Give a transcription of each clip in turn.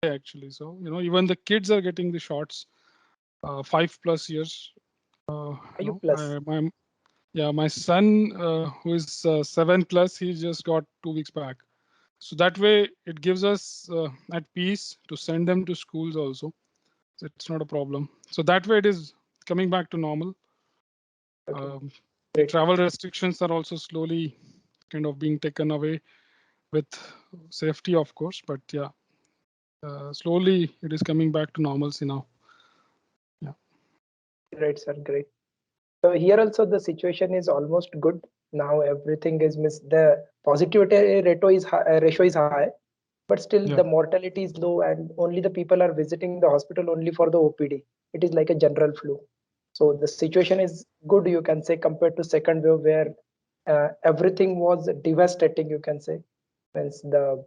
actually. So, even the kids are getting the shots, 5+ years. Are you plus? My son, who is 7+, he just got 2 weeks back. So that way it gives us at peace to send them to schools also. So it's not a problem. So that way it is coming back to normal. Okay. The travel restrictions are also slowly kind of being taken away with safety, of course, but yeah, slowly it is coming back to normalcy now. Yeah. Great, sir. Great. So here also the situation is almost good. Now everything is the positivity ratio is high, but still the mortality is low, and only the people are visiting the hospital only for the OPD. It is like a general flu. So the situation is good, you can say, compared to second wave where everything was devastating, you can say. Means the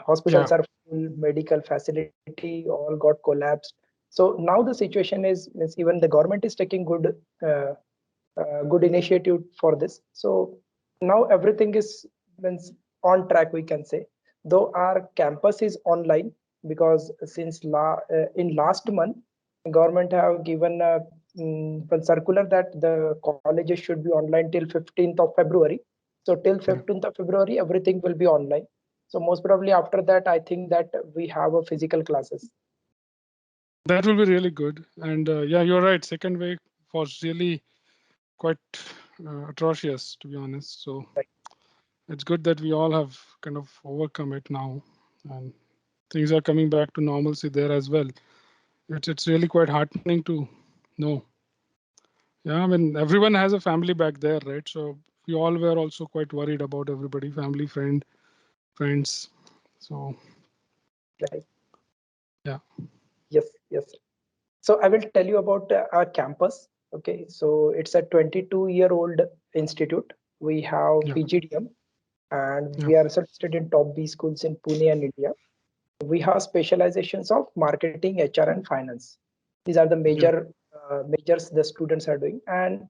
hospitals are full, medical facility all got collapsed. So now the situation is, means even the government is taking good initiative for this. So now everything is, means, on track, we can say. Though our campus is online, because since in last month government have given a circular that the colleges should be online till 15th of February. So till 15th of February everything will be online. So most probably after that I think that we have a physical classes. That will be really good. And yeah, you're right. Second wave was really quite atrocious, to be honest. So it's good that we all have kind of overcome it now, and things are coming back to normalcy there as well. It's really quite heartening to know. Yeah, I mean, everyone has a family back there, right? So we all were also quite worried about everybody, family, friends. So Right. yeah. Yes. So I will tell you about our campus. Okay, so it's a 22-year-old institute. We have PGDM, and we are certified in top B schools in Pune and India. We have specializations of marketing, HR, and finance. These are the majors the students are doing, and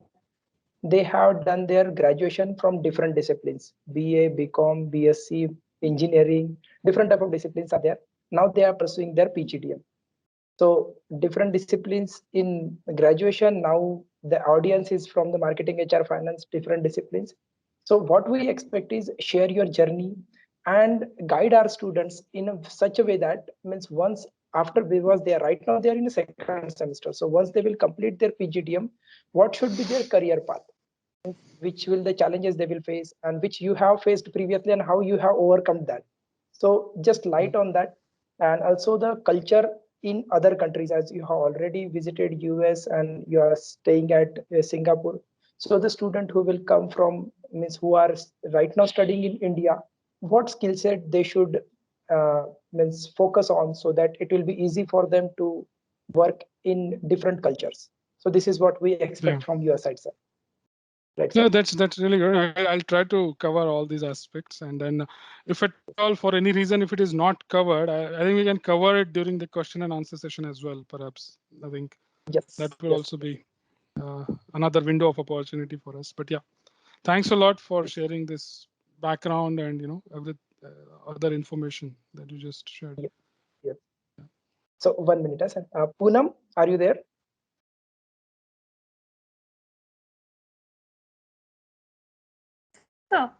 they have done their graduation from different disciplines: BA, BCom, BSc, engineering. Different type of disciplines are there. Now they are pursuing their PGDM. So different disciplines in graduation. Now the audience is from the marketing, HR, finance, different disciplines. So what we expect is share your journey and guide our students in such a way that, means, once after, because they are right now they are in the second semester. So once they will complete their PGDM, what should be their career path? Which will the challenges they will face, and which you have faced previously, and how you have overcome that. So just light on that. And also the culture in other countries, as you have already visited US and you are staying at Singapore. So the student who will come from, means, who are right now studying in India, what skill set they should means focus on, so that it will be easy for them to work in different cultures. So this is what we expect from your side, sir. Right, no, that's really good. I'll try to cover all these aspects, and then if at all for any reason if it is not covered, I think we can cover it during the question and answer session as well. Perhaps I think that will also be another window of opportunity for us. But yeah, thanks a lot for sharing this background and every other information that you just shared. Yes. So 1 minute, sir. Poonam, are you there? Sir.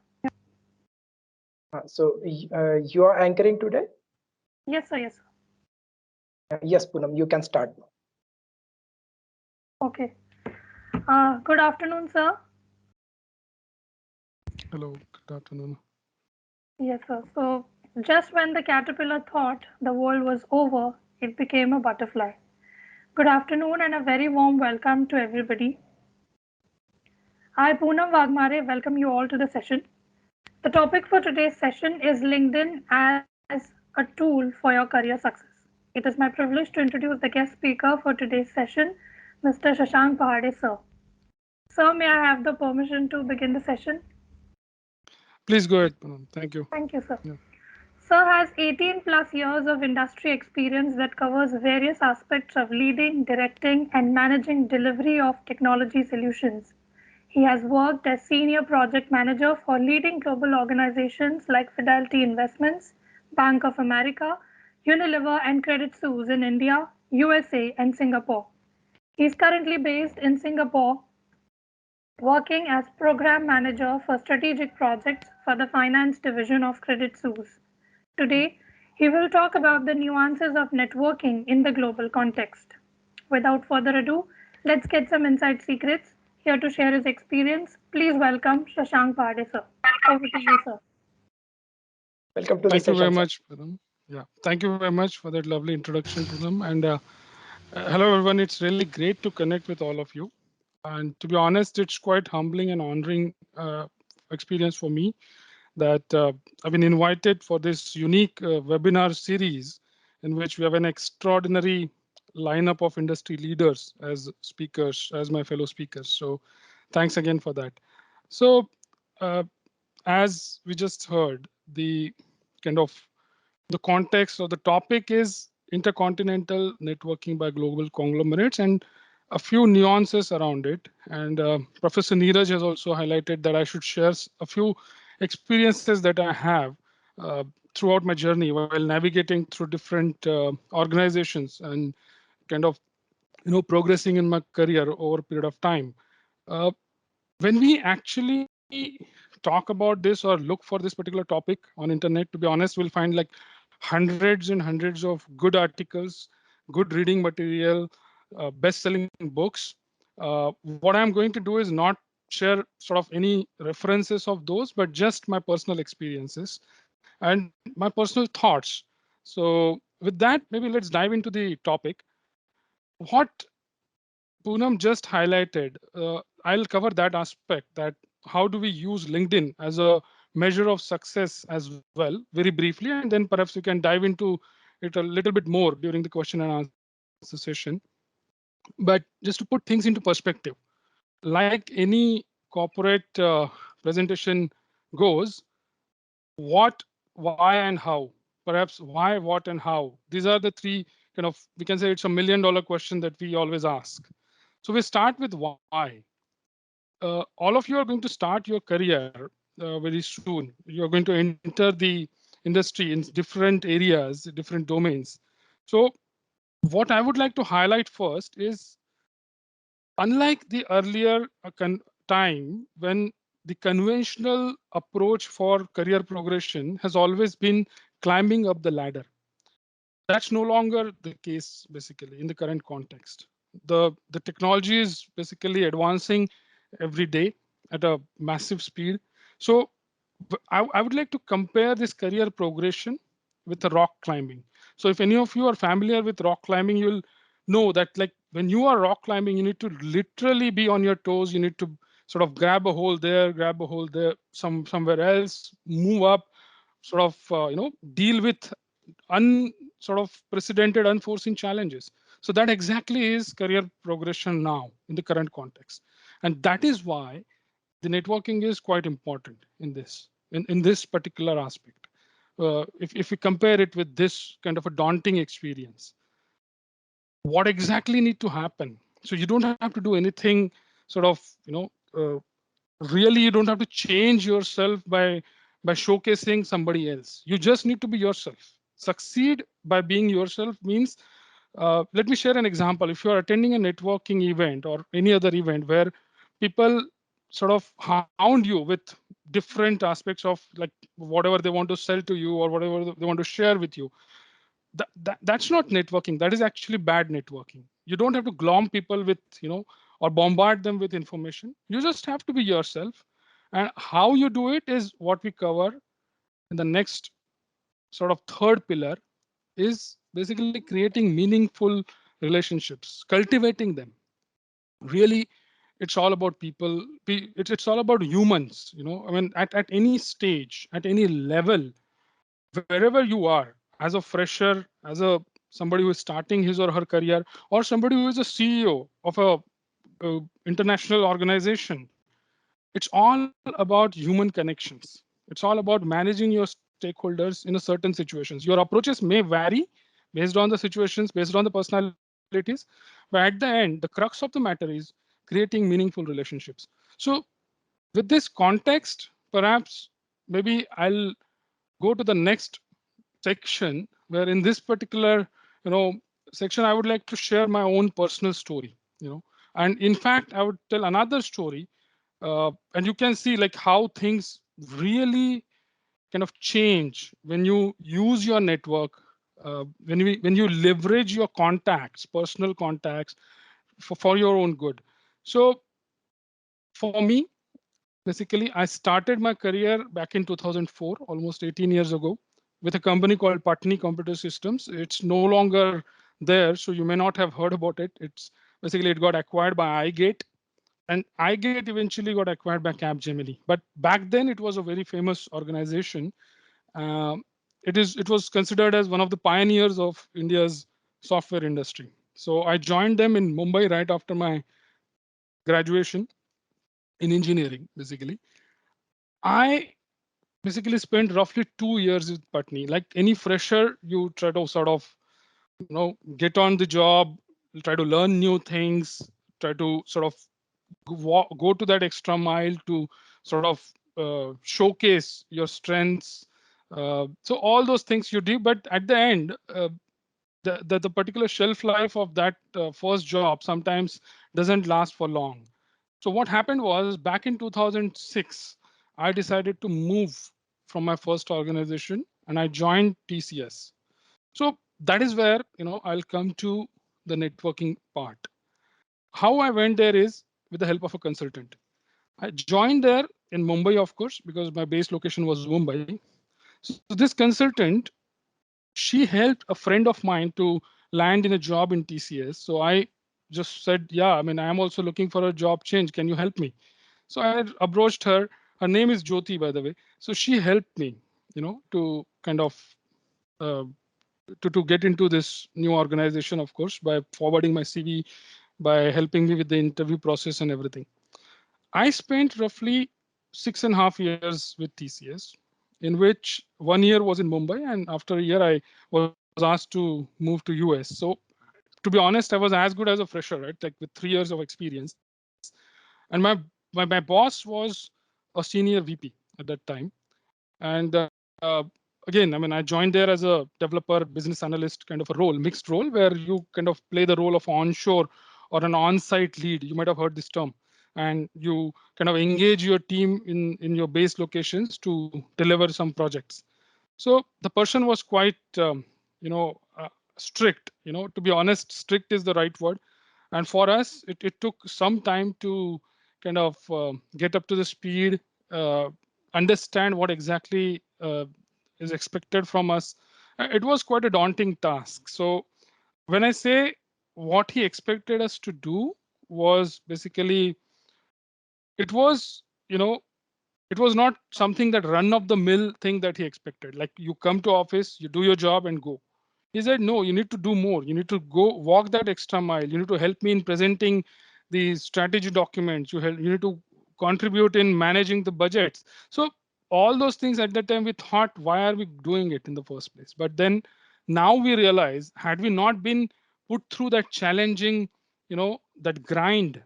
So you are anchoring today? Yes, sir. Yes, sir. Yes, Poonam, you can start. Okay. Good afternoon, sir. Hello, good afternoon. Yes, sir. So just when the caterpillar thought the world was over, it became a butterfly. Good afternoon and a very warm welcome to everybody. I, Poonam Wagmare, welcome you all to the session. The topic for today's session is LinkedIn as a tool for your career success. It is my privilege to introduce the guest speaker for today's session, Mr. Shashank Pahade, sir. Sir, may I have the permission to begin the session? Please go ahead. Thank you. Thank you, sir. Sir has 18 plus years of industry experience that covers various aspects of leading, directing, and managing delivery of technology solutions. He has worked as senior project manager for leading global organizations like Fidelity Investments, Bank of America, Unilever and Credit Suisse in India, USA, and Singapore. He is currently based in Singapore, working as Program Manager for Strategic Projects for the Finance Division of Credit Suisse. Today, he will talk about the nuances of networking in the global context. Without further ado, let's get some inside secrets. Here to share his experience, please welcome Shashank Pahade, sir. Over to you, sir. Welcome to the Thank you session, very sir. much, Poonam. Yeah, thank you very much for that lovely introduction, Poonam. And hello, everyone. It's really great to connect with all of you. And to be honest, it's quite humbling and honoring experience for me that I've been invited for this unique webinar series in which we have an extraordinary lineup of industry leaders as speakers, as my fellow speakers. So thanks again for that. So uh, as we just heard, the kind of the context or the topic is intercontinental networking by global conglomerates and a few nuances around it. And Professor Neeraj has also highlighted that I should share a few experiences that I have throughout my journey while navigating through different organizations and kind of progressing in my career over a period of time. Uh, when we actually talk about this or look for this particular topic on internet, to be honest, we'll find like hundreds and hundreds of good articles, good reading material, best-selling books. What I'm going to do is not share sort of any references of those, but just my personal experiences and my personal thoughts. So with that, maybe let's dive into the topic. What Poonam just highlighted, I'll cover that aspect, that how do we use LinkedIn as a measure of success as well, very briefly, and then perhaps we can dive into it a little bit more during the question and answer session. But just to put things into perspective, like any corporate presentation goes, what, why, and how. Perhaps why, what, and how. These are the three kind of, we can say it's $1 million question that we always ask. So we start with why. All of you are going to start your career very soon. You're going to enter the industry in different areas, different domains. So what I would like to highlight first is, unlike the earlier time when the conventional approach for career progression has always been climbing up the ladder, that's no longer the case basically in the current context. The technology is basically advancing every day at a massive speed. So I would like to compare this career progression with the rock climbing. So if any of you are familiar with rock climbing, you'll know that like when you are rock climbing, you need to literally be on your toes. You need to sort of grab a hole there, grab a hole there, somewhere else, move up, sort of deal with sort of precedented unforeseen challenges. So that exactly is career progression now in the current context, and that is why the networking is quite important in this particular aspect. If we compare it with this kind of a daunting experience, what exactly need to happen? So you don't have to do anything sort of really, you don't have to change yourself by showcasing somebody else. You just need to be yourself. Succeed by being yourself means, let me share an example. If you are attending a networking event or any other event where people sort of hound you with different aspects of like whatever they want to sell to you or whatever they want to share with you, that's not networking. That is actually bad networking. You don't have to glom people with, or bombard them with information. You just have to be yourself. And how you do it is what we cover in the next sort of third pillar, is basically creating meaningful relationships, cultivating them. Really, it's all about people. It's all about humans. I mean, at any stage, at any level, wherever you are, as a fresher, as a somebody who is starting his or her career, or somebody who is a CEO of a international organization, it's all about human connections. It's all about managing your stakeholders in a certain situations. Your approaches may vary based on the situations, based on the personalities, but at the end, the crux of the matter is creating meaningful relationships. So with this context, perhaps maybe I'll go to the next section, where in this particular, section, I would like to share my own personal story, and in fact, I would tell another story, and you can see like how things really kind of change when you use your network, when you leverage your contacts, personal contacts, for your own good. So for me, basically, I started my career back in 2004, almost 18 years ago, with a company called Patni Computer Systems. It's no longer there, so you may not have heard about it. It's basically it got acquired by iGate, and iGate eventually got acquired by Capgemini. But back then, it was a very famous organization. Um, it was considered as one of the pioneers of India's software industry. So I joined them in Mumbai right after my graduation in engineering, basically. I basically spent roughly 2 years with Patni. Like any fresher, you try to sort of, get on the job, try to learn new things, try to sort of go to that extra mile to sort of showcase your strengths. So all those things you do, but at the end, the particular shelf life of that first job sometimes doesn't last for long. So what happened was back in 2006, I decided to move from my first organization and I joined TCS. So that is where I'll come to the networking part. How I went there is with the help of a consultant. I joined there in Mumbai, of course, because my base location was Mumbai. So this consultant, she helped a friend of mine to land in a job in TCS. So I just said, yeah, I mean, I am also looking for a job change. Can you help me? So I approached her. Her name is Jyoti, by the way. So she helped me, to kind of uh, to get into this new organization, of course, by forwarding my CV, by helping me with the interview process and everything. I spent roughly 6.5 years with TCS, in which 1 year was in Mumbai, and after a year, I was asked to move to US. So to be honest, I was as good as a fresher, right? Like with 3 years of experience. And my boss was a senior VP at that time. And again, I mean, I joined there as a developer, business analyst kind of a role, mixed role, where you kind of play the role of onshore or an on-site lead. You might have heard this term. And you kind of engage your team in your base locations to deliver some projects. So the person was quite, strict. To be honest, strict is the right word. And for us, it took some time to kind of get up to the speed, uh, understand what exactly is expected from us. It was quite a daunting task. So when I say what he expected us to do was basically, it was, it was not something that run of the mill thing that he expected. Like you come to office, you do your job and go. He said, no, you need to do more. You need to go walk that extra mile. You need to help me in presenting the strategy documents. You need to contribute in managing the budgets. So all those things at that time we thought, why are we doing it in the first place? But then now we realize, had we not been put through that challenging, that grind,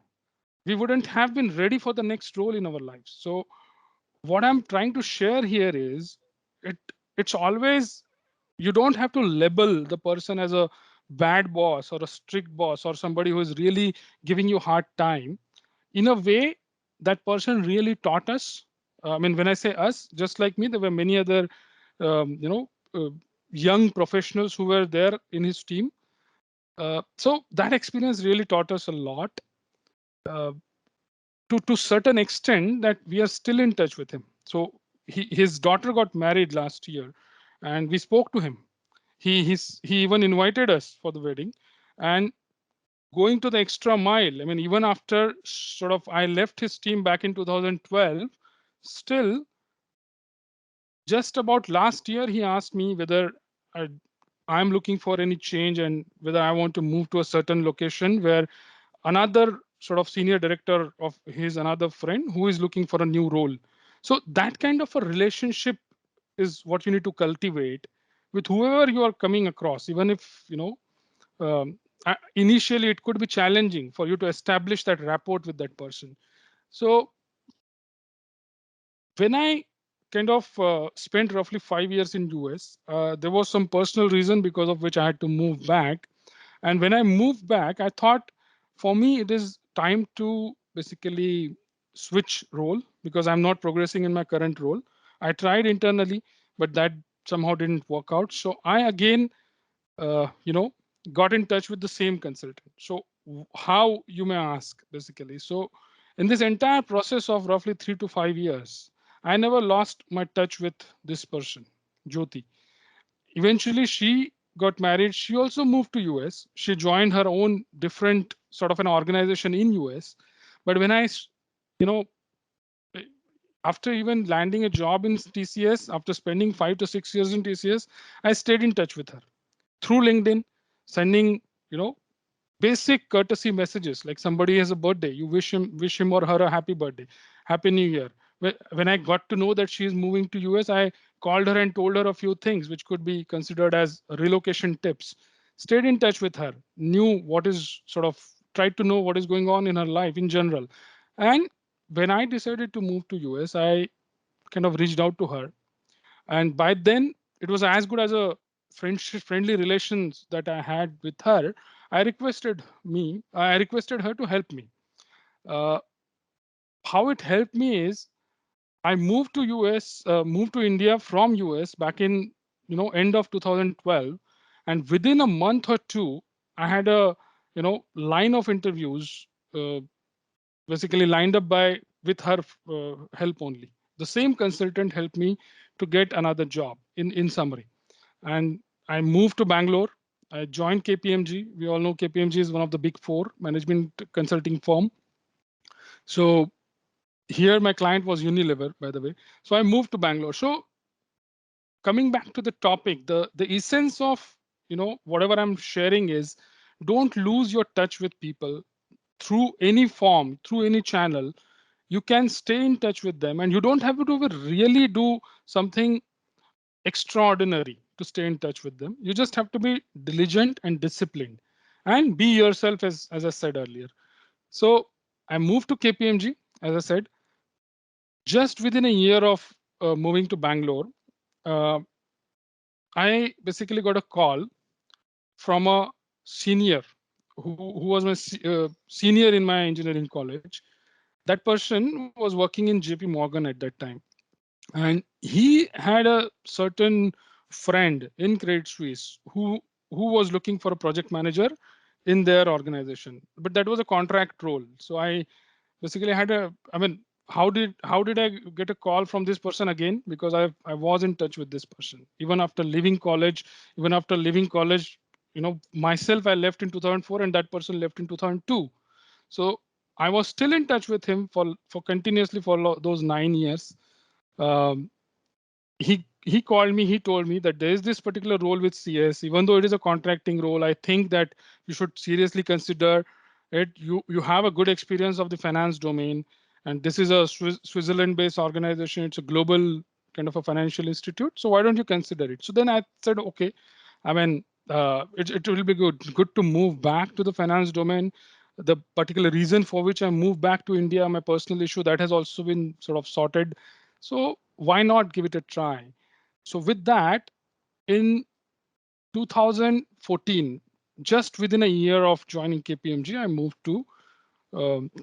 we wouldn't have been ready for the next role in our lives. So what I'm trying to share here is it it's always, you don't have to label the person as a bad boss or a strict boss or somebody who is really giving you hard time. In a way, that person really taught us. I mean, when I say us, just like me, there were many other young professionals who were there in his team. So that experience really taught us a lot. Uh, to certain extent that we are still in touch with him. So his daughter got married last year, and we spoke to him. He even invited us for the wedding, and going to the extra mile. I mean, even after sort of I left his team back in 2012, still just about last year he asked me whether I, I'm looking for any change and whether I want to move to a certain location where another sort of senior director of his another friend who is looking for a new role. So that kind of a relationship is what you need to cultivate with whoever you are coming across, even if initially it could be challenging for you to establish that rapport with that person. So when I kind of spent roughly 5 years in US. There was some personal reason because of which I had to move back. And when I moved back, I thought for me it is time to basically switch role because I'm not progressing in my current role. I tried internally, but that somehow didn't work out. So I again, you know, got in touch with the same consultant. So how, you may ask, basically. So in this entire process of roughly 3 to 5 years, I never lost my touch with this person, Jyoti. Eventually she got married. She also moved to US. She joined her own different sort of an organization in US. But when you know, after even landing a job in TCS, after spending 5 to 6 years in TCS, I stayed in touch with her through LinkedIn, sending, you know, basic courtesy messages like somebody has a birthday, you wish him or her a happy birthday, happy new year. When I got to know that she is moving to US, I called her and told her a few things which could be considered as relocation tips. Stayed in touch with her, knew what is sort of, tried to know what is going on in her life in general. And when I decided to move to US, I kind of reached out to her, and by then it was as good as a friendly relations that I had with her. I requested her to help me. uh, how it helped me is I moved to moved to India from US back in, end of 2012, and within a month or two I had a, line of interviews, uh, basically lined up by with her help only. The same consultant helped me to get another job in summary. And I moved to Bangalore. I joined KPMG. We all know KPMG is one of the big four management consulting firm. So here my client was Unilever, by the way. So I moved to Bangalore. So coming back to the topic, the essence of, whatever I'm sharing is, don't lose your touch with people through any form, through any channel. You can stay in touch with them, and you don't have to really do something extraordinary to stay in touch with them. You just have to be diligent and disciplined and be yourself, as I said earlier. So I moved to KPMG, as I said, just within a year of moving to Bangalore. uh, I basically got a call from a senior who was my senior in my engineering college. That person was working in JP Morgan at that time, and he had a certain friend in Credit Suisse who was looking for a project manager in their organization, but that was a contract role. So I basically had a, I mean, how did I get a call from this person again? Because I was in touch with this person even after leaving college. Even after leaving college, myself, I left in 2004 and that person left in 2002. So I was still in touch with him for continuously for those 9 years. um, he called me. He told me that there is this particular role with CS. Even though it is a contracting role, I think that you should seriously consider it. You have a good experience of the finance domain, and this is a Switzerland-based organization. It's a global kind of a financial institute. So why don't you consider it? So then I said, okay. I mean, it will be good to move back to the finance domain. The particular reason for which I moved back to India, my personal issue, that has also been sort of sorted. So why not give it a try? So with that, in 2014, just within a year of joining KPMG, I moved to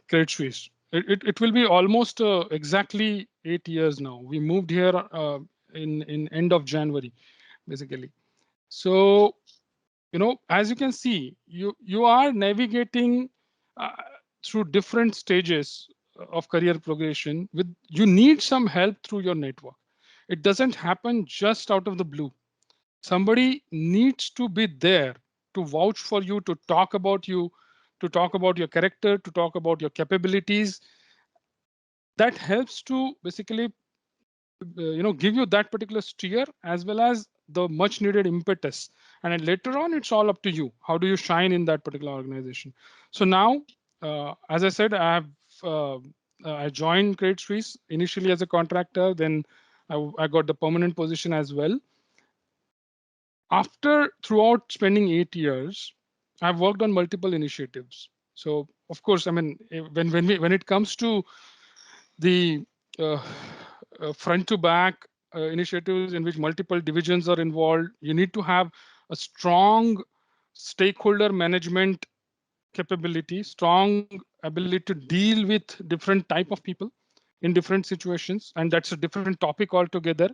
Credit Suisse. It will be almost exactly 8 years now. We moved here in end of January, basically. So, as you can see, you are navigating uh, through different stages of career progression. With you need some help through your network. It doesn't happen just out of the blue. Somebody needs to be there to vouch for you, to talk about you, to talk about your character, to talk about your capabilities. That helps to basically give you that particular steer as well as the much needed impetus. And then later on, it's all up to you. How do you shine in that particular organization? So now, as I said, I joined Credit Suisse initially as a contractor. Then I got the permanent position as well. After throughout spending 8 years, I've worked on multiple initiatives. So of course, I mean, when it comes to the uh, front to back initiatives in which multiple divisions are involved. You need to have a strong stakeholder management capability, strong ability to deal with different type of people in different situations, and that's a different topic altogether.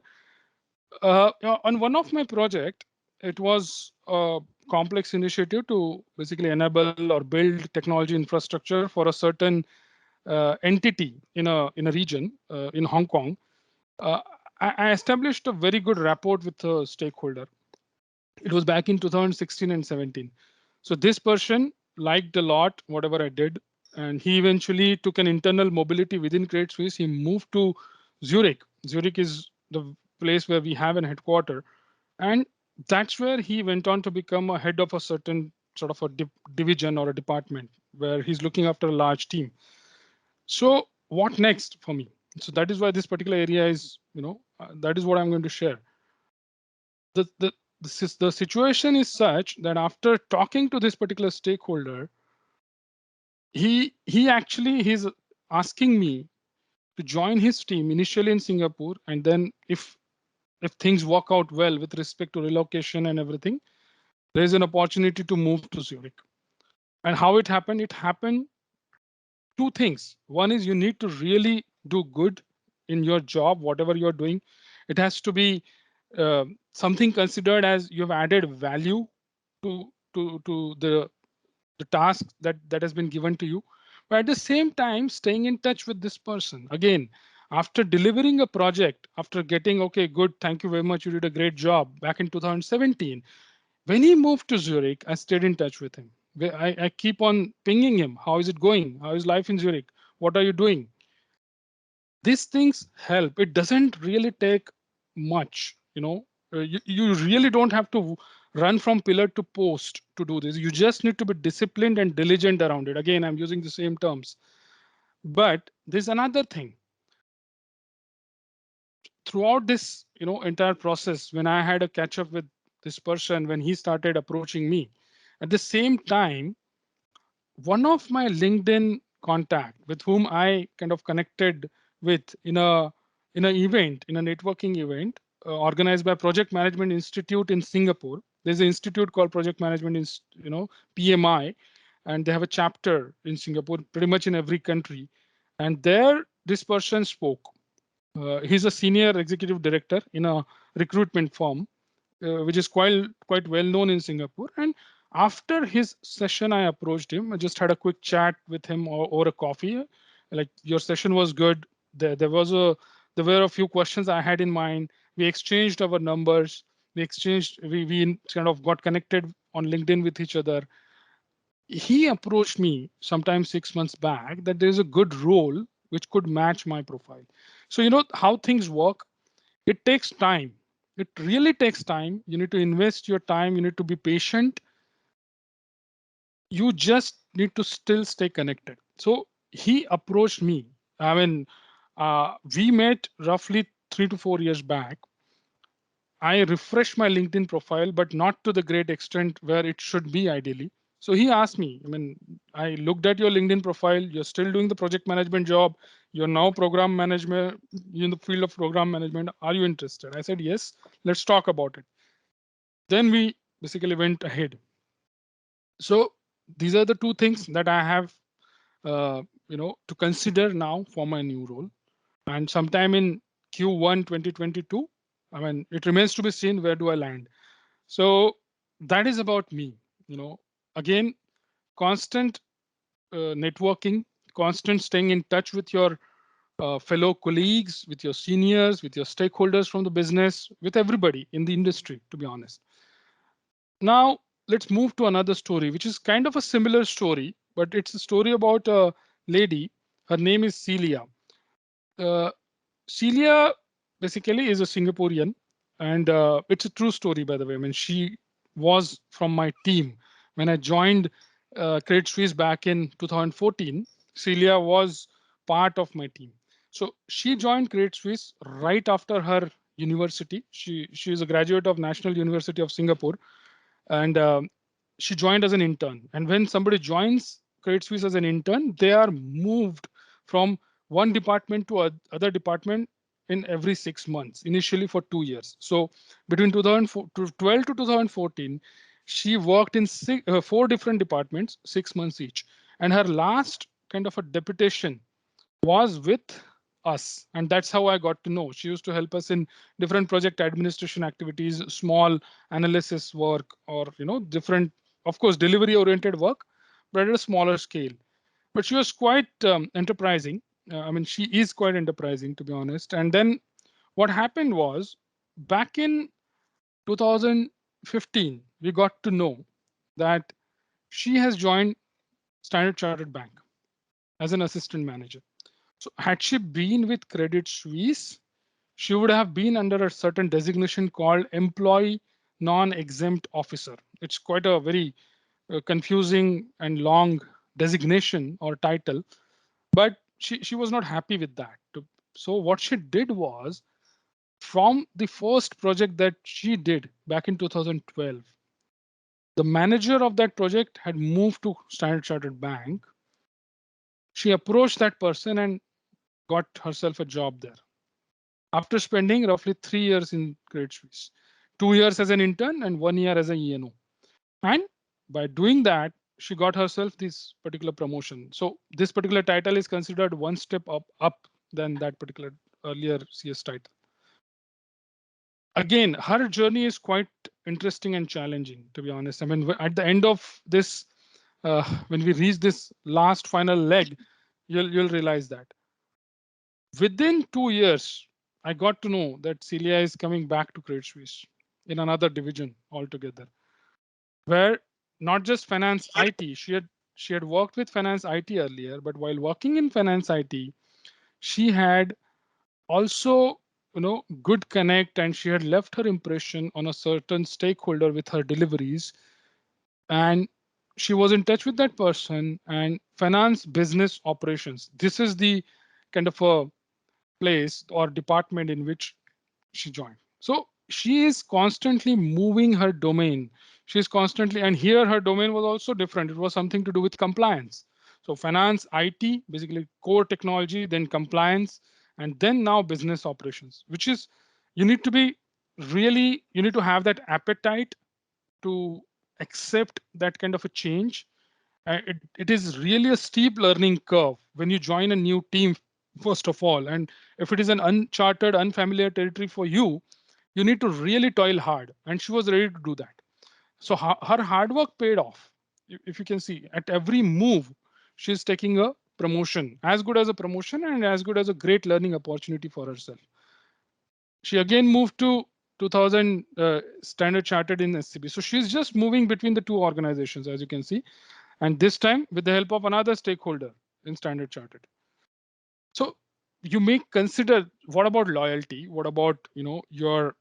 On one of my project, it was a complex initiative to basically enable or build technology infrastructure for a certain entity in a region in Hong Kong. uh, I established a very good rapport with the stakeholder. It was back in 2016 and 17. So this person liked a lot whatever I did, and he eventually took an internal mobility within Credit Suisse. He moved to Zurich. Zurich is the place where we have an headquarter, and that's where he went on to become a head of a certain sort of a division or a department where he's looking after a large team. So what next for me? So that is why this particular area is, that is what I'm going to share. The situation is such that after talking to this particular stakeholder, he's asking me to join his team initially in Singapore, and then if things work out well with respect to relocation and everything, there is an opportunity to move to Zurich. And how it happened? It happened two things. One is you need to really do good in your job, whatever you're doing. It has to be something considered as you've added value to the task that has been given to you. But at the same time, staying in touch with this person. Again, after delivering a project, after getting, okay, good, thank you very much, you did a great job back in 2017. When he moved to Zurich, I stayed in touch with him. I keep on pinging him. How is it going? How is life in Zurich? What are you doing? These things help. It doesn't really take much, you really don't have to run from pillar to post to do this. You just need to be disciplined and diligent around it. Again, I'm using the same terms. But there's another thing. Throughout this, entire process, when I had a catch up with this person, when he started approaching me, at the same time, one of my LinkedIn contact with whom I kind of connected with in a event, in a networking event organized by Project Management Institute in Singapore. There's an institute called Project Management, PMI, and they have a chapter in Singapore, pretty much in every country. And there, this person spoke. He's a senior executive director in a recruitment firm, which is quite well known in Singapore. And after his session, I approached him. I just had a quick chat with him over a coffee. Like, your session was good. There were a few questions I had in mind. We exchanged our numbers. We kind of got connected on LinkedIn with each other. He approached me sometime 6 months back that there's a good role which could match my profile. So you know how things work. It takes time. It really takes time. You need to invest your time. You need to be patient. You just need to still stay connected. So he approached me. I mean, we met roughly 3 to 4 years back. I refreshed my LinkedIn profile, but not to the great extent where it should be ideally. So he asked me, I mean, I looked at your LinkedIn profile. You're still doing the project management job. You're now program management in the field of program management. Are you interested? I said, yes, let's talk about it. Then we basically went ahead. So these are the two things that I have, to consider now for my new role. And sometime in Q1 2022, I mean, it remains to be seen where do I land. So that is about me. Again, constant networking, constant staying in touch with your fellow colleagues, with your seniors, with your stakeholders from the business, with everybody in the industry, to be honest. Now, let's move to another story, which is kind of a similar story, but it's a story about a lady. Her name is Celia. Uh, Celia basically is a Singaporean, and it's a true story, by the way. I mean, she was from my team when I joined Credit Suisse back in 2014. Celia was part of my team. So she joined Credit Suisse right after her university. She is a graduate of National University of Singapore, and she joined as an intern. And when somebody joins Credit Suisse as an intern, they are moved from one department to other department in every 6 months, initially for 2 years. So between 2012 to 2014, she worked in 4 different departments, 6 months each. And her last kind of a deputation was with us. And that's how I got to know. She used to help us in different project administration activities, small analysis work, or different, of course, delivery oriented work, but at a smaller scale. But she was quite enterprising. I mean, she is quite enterprising, to be honest. And then what happened was, back in 2015, we got to know that she has joined Standard Chartered Bank as an assistant manager. So had she been with Credit Suisse, she would have been under a certain designation called employee non-exempt officer. It's quite a very confusing and long designation or title, but she was not happy with that. So what she did was, from the first project that she did back in 2012, the manager of that project had moved to Standard Chartered Bank. She approached that person and got herself a job there after spending roughly 3 years in Credit Suisse, 2 years as an intern and 1 year as an ENO. And by doing that, she got herself this particular promotion. So this particular title is considered one step up than that particular earlier CS title. Again, her journey is quite interesting and challenging, to be honest. I mean, at the end of this, when we reach this last final leg, you'll realize that within 2 years, I got to know that Celia is coming back to Credit Suisse in another division altogether, where not just finance IT, she had worked with finance IT earlier, but while working in finance IT, she had also good connect, and she had left her impression on a certain stakeholder with her deliveries, and she was in touch with that person. And finance business operations, this is the kind of a place or department in which she joined. So she is constantly moving her domain. She's constantly, and here her domain was also different. It was something to do with compliance. So finance, IT, basically core technology, then compliance, and then now business operations, which is, you need to be you need to have that appetite to accept that kind of a change. It is really a steep learning curve when you join a new team, first of all. And if it is an uncharted, unfamiliar territory for you, you need to really toil hard. And she was ready to do that. So her hard work paid off. If you can see, at every move, she's taking a promotion, as good as a promotion and as good as a great learning opportunity for herself. She again moved to 2000 Standard Chartered in SCB. So she's just moving between the two organizations, as you can see, and this time with the help of another stakeholder in Standard Chartered. So you may consider, what about loyalty? What about your,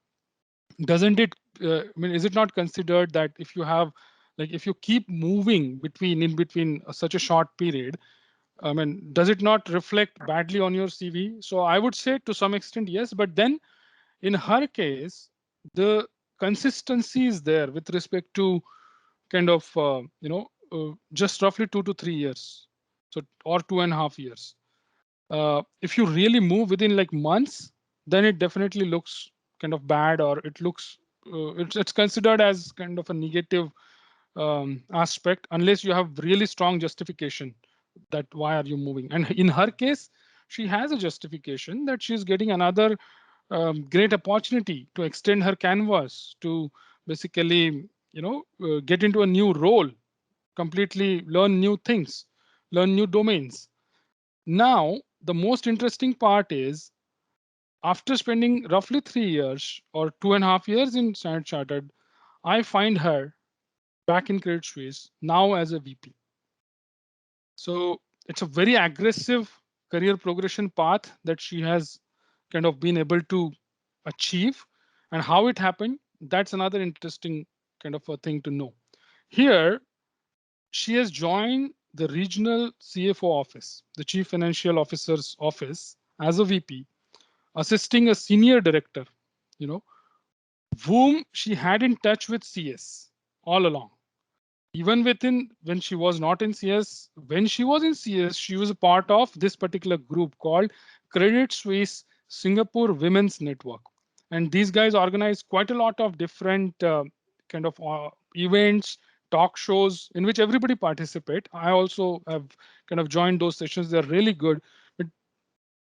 doesn't it? I mean, is it not considered that if you have, like, if you keep moving in between such a short period, I mean, does it not reflect badly on your CV? So I would say to some extent yes, but then in her case, the consistency is there with respect to kind of just roughly 2 to 3 years, so, or 2.5 years. If you really move within like months, then it definitely looks kind of bad, or it looks it's considered as kind of a negative aspect, unless you have really strong justification that why are you moving. And in her case, she has a justification that she's getting another great opportunity to extend her canvas, to basically get into a new role, completely learn new things, learn new domains. Now the most interesting part is, after spending roughly 3 years or 2.5 years in Standard Chartered, I find her back in Credit Suisse now as a VP. So it's a very aggressive career progression path that she has kind of been able to achieve. And how it happened, that's another interesting kind of a thing to know. Here, she has joined the regional CFO office, the Chief Financial Officer's office, as a VP, assisting a senior director, you know, whom she had in touch with CS all along. Even when she was not in CS, when she was in CS, she was a part of this particular group called Credit Suisse Singapore Women's Network. And these guys organize quite a lot of different kind of events, talk shows in which everybody participate. I also have kind of joined those sessions. They're really good. But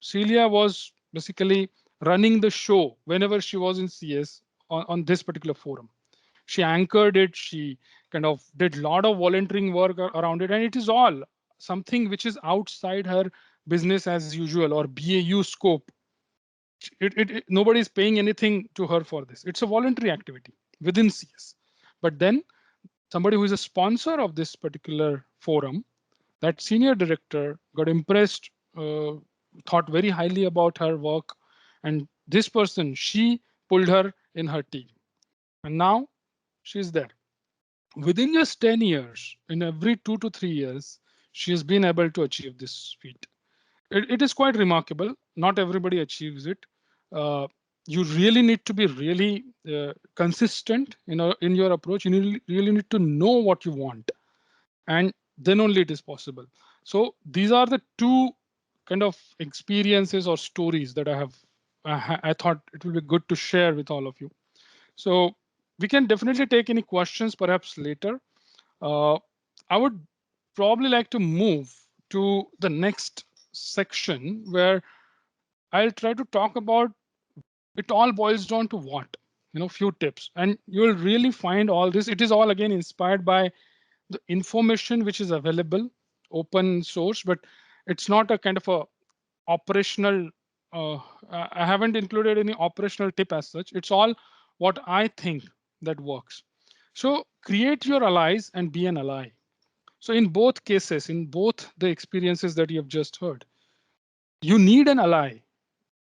Celia was basically running the show whenever she was in CS on this particular forum. She anchored it. She kind of did a lot of volunteering work around it, and it is all something which is outside her business as usual or BAU scope. Nobody is paying anything to her for this. It's a voluntary activity within CS. But then somebody who is a sponsor of this particular forum, that senior director got impressed, thought very highly about her work, and this person, she pulled her in her team, and now she's there. Within just 10 years, in every 2 to 3 years, she has been able to achieve this feat. It is quite remarkable. Not everybody achieves it. Uh, you really need to be really consistent in your approach. You really need to know what you want, and then only it is possible. So these are the two kind of experiences or stories that I thought it will be good to share with all of you. So we can definitely take any questions perhaps later. uh, I would probably like to move to the next section where I'll try to talk about it. All boils down to what, few tips, and you'll really find all this. It is all again inspired by the information which is available, open source, but it's not a kind of a operational. I haven't included any operational tip as such. It's all what I think that works. So create your allies and be an ally. So in both cases, in both the experiences that you have just heard, you need an ally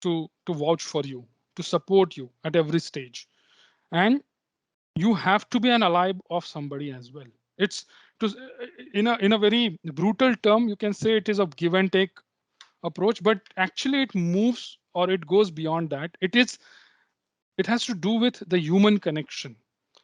to vouch for you, to support you at every stage. And you have to be an ally of somebody as well. It's to in a very brutal term, you can say it is a give and take approach, but actually it moves or it goes beyond that. It has to do with the human connection.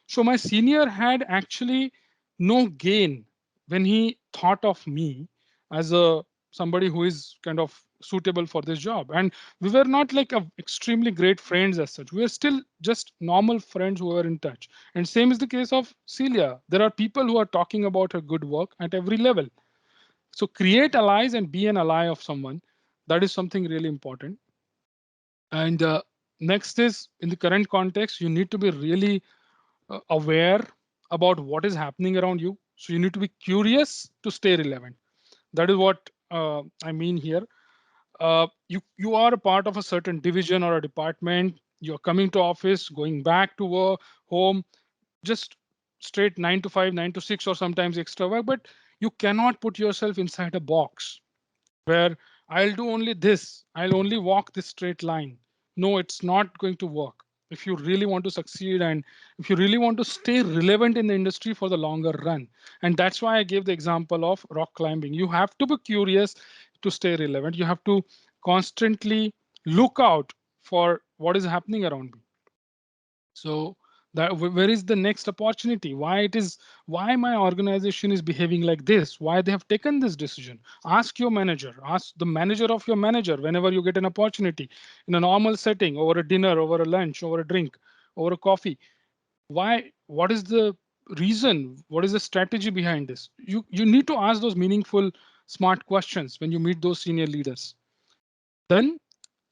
So my senior had actually no gain when he thought of me as a somebody who is kind of suitable for this job. And we were not like a extremely great friends as such. We are still just normal friends who are in touch. And same is the case of Celia. There are people who are talking about her good work at every level. So create allies and be an ally of someone. That is something really important. And next is, in the current context, you need to be really aware about what is happening around you. So you need to be curious to stay relevant. That is what I mean here. You are a part of a certain division or a department. You're coming to office, going back to work, home, just straight 9 to 5, 9 to 6, or sometimes extra work. But you cannot put yourself inside a box where I'll do only this, I'll only walk this straight line. No, it's not going to work. If you really want to succeed and if you really want to stay relevant in the industry for the longer run. And that's why I gave the example of rock climbing. You have to be curious to stay relevant. You have to constantly look out for what is happening around me. So that where is the next opportunity? Why my organization is behaving like this? Why they have taken this decision? Ask your manager. Ask the manager of your manager whenever you get an opportunity in a normal setting, over a dinner, over a lunch, over a drink, over a coffee. Why? What is the reason? What is the strategy behind this? You need to ask those meaningful, smart questions when you meet those senior leaders. Then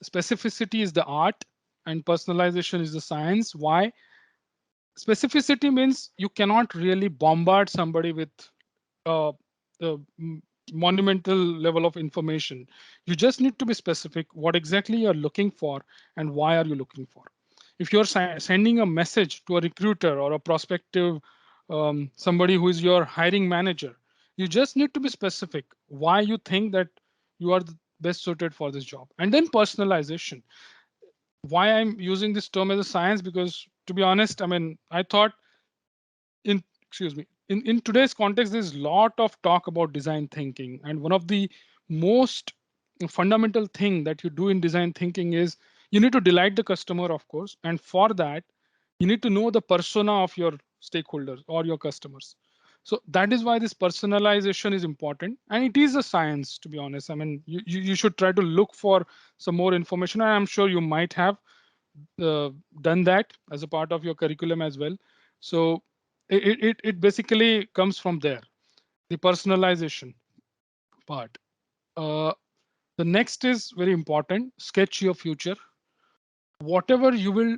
specificity is the art and personalization is the science. Why? Specificity means you cannot really bombard somebody with uh, a monumental level of information. You just need to be specific what exactly you're looking for and why are you looking for. If you're sending a message to a recruiter or a prospective somebody who is your hiring manager, you just need to be specific why you think that you are the best suited for this job. And then personalization. Why I'm using this term as a science, because to be honest, I mean, I thought in excuse me in today's context there's a lot of talk about design thinking, and one of the most fundamental thing that you do in design thinking is you need to delight the customer, of course, and for that you need to know the persona of your stakeholders or your customers. So that is why this personalization is important, and it is a science, to be honest. I mean, you should try to look for some more information, and I'm sure you might have uh, done that as a part of your curriculum as well. So it basically comes from there, the personalization part. Uh, the next is very important. Sketch your future. Whatever you will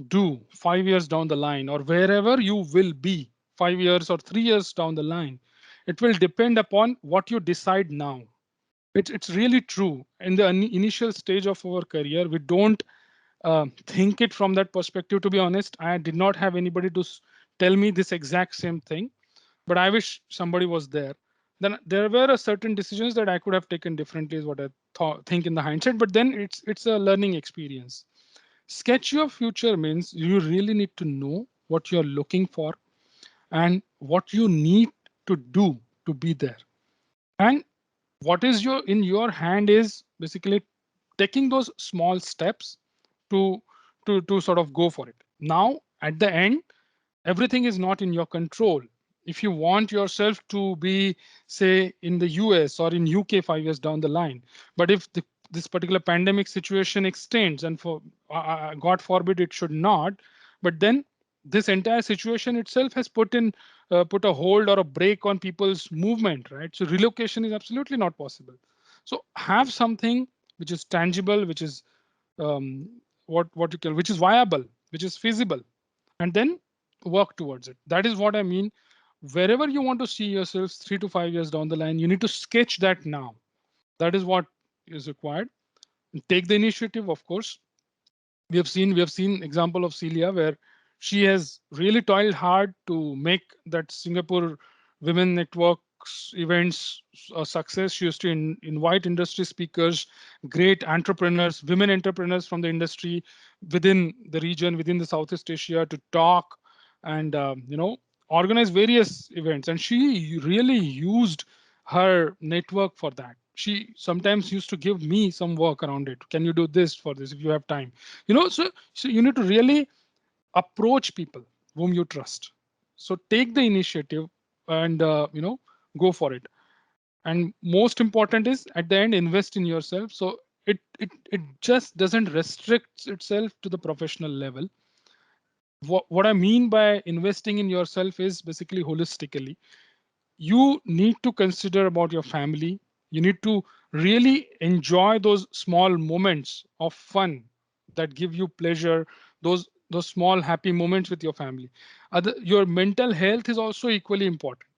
do 5 years down the line, or wherever you will be 5 years or 3 years down the line, it will depend upon what you decide now. It's really true. In the initial stage of our career, we don't think it from that perspective. To be honest, I did not have anybody to tell me this exact same thing, but I wish somebody was there. Then there were a certain decisions that I could have taken differently, is what I think in the hindsight. But then it's a learning experience. Sketch your future means you really need to know what you're looking for and what you need to do to be there. And what is your in your hand is basically taking those small steps to to sort of go for it. Now at the end, everything is not in your control. If you want yourself to be, say, in the US or in UK 5 years down the line, but if this particular pandemic situation extends, and for God forbid it should not, but then this entire situation itself has put a hold or a break on people's movement, right? So relocation is absolutely not possible. So have something which is tangible, which is what you can, which is viable, which is feasible, and then work towards it. That is what I mean. Wherever you want to see yourselves 3 to 5 years down the line, you need to sketch that now. That is what is required. Take the initiative, of course. We have seen example of Celia, where she has really toiled hard to make that Singapore Women Networks events a success. She used to invite industry speakers, great entrepreneurs, women entrepreneurs from the industry within the region, within the Southeast Asia, to talk and organize various events. And she really used her network for that. She sometimes used to give me some work around it. Can you do this for this if you have time? So you need to really approach people whom you trust. So take the initiative and go for it. And most important is, at the end, invest in yourself. So it just doesn't restrict itself to the professional level. What I mean by investing in yourself is basically holistically. You need to consider about your family. You need to really enjoy those small moments of fun that give you pleasure, those small happy moments with your family. Your mental health is also equally important.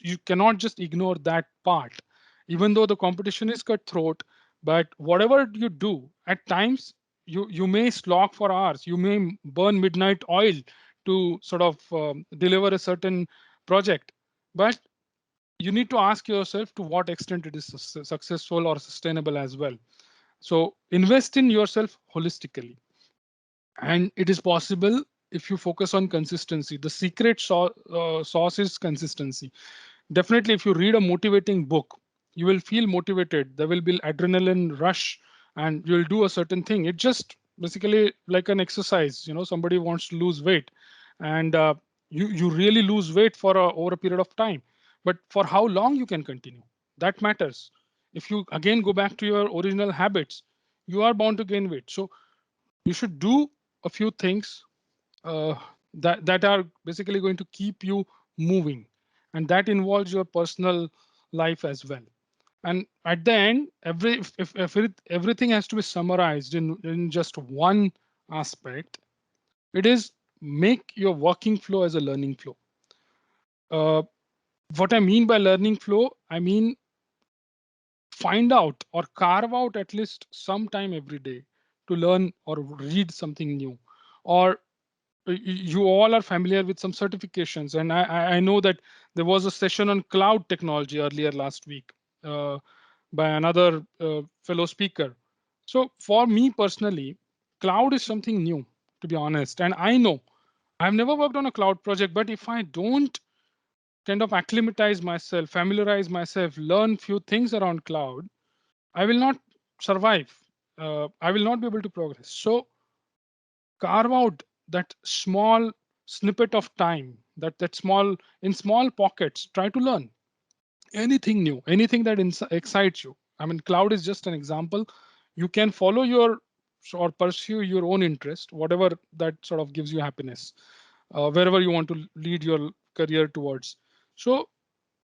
You cannot just ignore that part, even though the competition is cutthroat. But whatever you do, at times you may slog for hours. You may burn midnight oil to sort of deliver a certain project, but you need to ask yourself to what extent it is successful or sustainable as well. So invest in yourself holistically, and it is possible if you focus on consistency. The secret sauce is consistency. Definitely, if you read a motivating book, you will feel motivated. There will be adrenaline rush, and you'll do a certain thing. It just basically like an exercise. Somebody wants to lose weight, and you really lose weight over a period of time. But for how long you can continue, that matters. If you again go back to your original habits, you are bound to gain weight. So you should do a few things uh, that are basically going to keep you moving, and that involves your personal life as well. And at the end, everything has to be summarized in just one aspect. It is, make your working flow as a learning flow. uh, what I mean by learning flow, I mean, find out or carve out at least some time every day to learn or read something new. Or you all are familiar with some certifications, and I know that there was a session on cloud technology earlier last week by another fellow speaker. So for me personally, cloud is something new, to be honest. And I know I've never worked on a cloud project, but if I don't kind of acclimatize myself, familiarize myself, learn few things around cloud, I will not survive. I will not be able to progress. So carve out that small snippet of time that small, in small pockets, try to learn anything new, anything that excites you. I mean, cloud is just an example. You can follow your or pursue your own interest, whatever that sort of gives you happiness, wherever you want to lead your career towards. So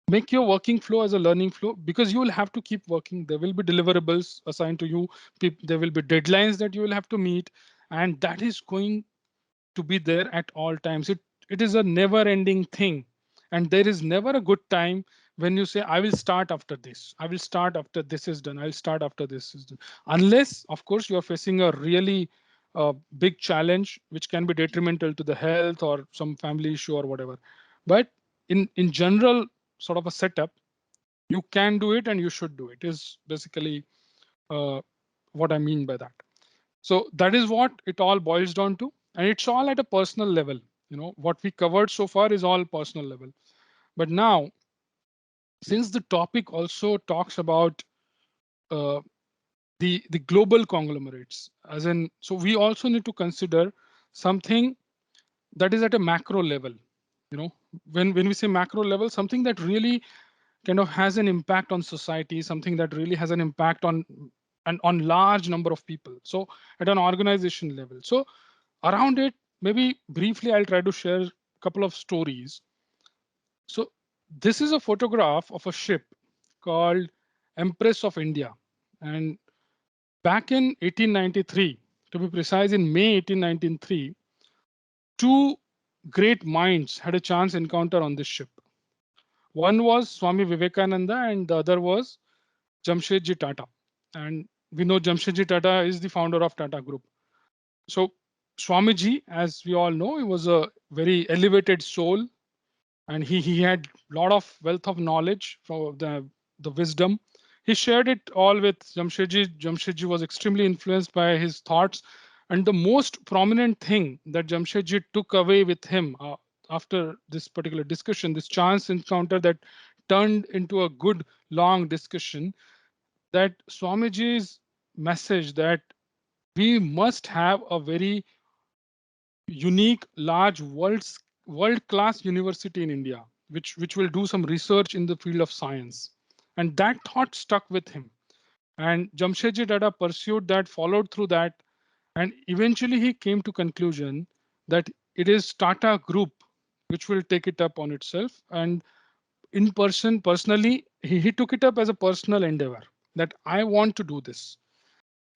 make your working flow as a learning flow, because you will have to keep working. There will be deliverables assigned to you. There will be deadlines that you will have to meet, and that is going to be there at all times. It is a never ending thing, and there is never a good time when you say, I will start after this, I will start after this is done, I'll start after this is done, unless of course you are facing a really big challenge which can be detrimental to the health or some family issue or whatever. But in general sort of a setup, you can do it and you should do it, is basically uh, what I mean by that. So that is what it all boils down to. And it's all at a personal level. What we covered so far is all personal level. But now, since the topic also talks about uh, the global conglomerates, as in, so we also need to consider something that is at a macro level. When we say macro level, something that really kind of has an impact on society, something that really has an impact on large number of people. So at an organization level. So around it, maybe briefly, I'll try to share a couple of stories. So this is a photograph of a ship called Empress of India. And back in 1893, to be precise, in May 1893, two great minds had a chance encounter on this ship. One was Swami Vivekananda and the other was Jamshedji Tata. And we know Jamshedji Tata is the founder of Tata Group. So Swamiji, as we all know, he was a very elevated soul, and he had a lot of wealth of knowledge from the wisdom. He shared it all with Jamshedji. Jamshedji was extremely influenced by his thoughts. And the most prominent thing that Jamshedji took away with him after this particular discussion, this chance encounter that turned into a good long discussion, that Swamiji's message that we must have a very unique, large world-class university in India, which will do some research in the field of science. And that thought stuck with him. And Jamshedji Tata pursued that, followed through that, and eventually he came to conclusion that it is Tata Group which will take it up on itself. And personally, he took it up as a personal endeavor, that I want to do this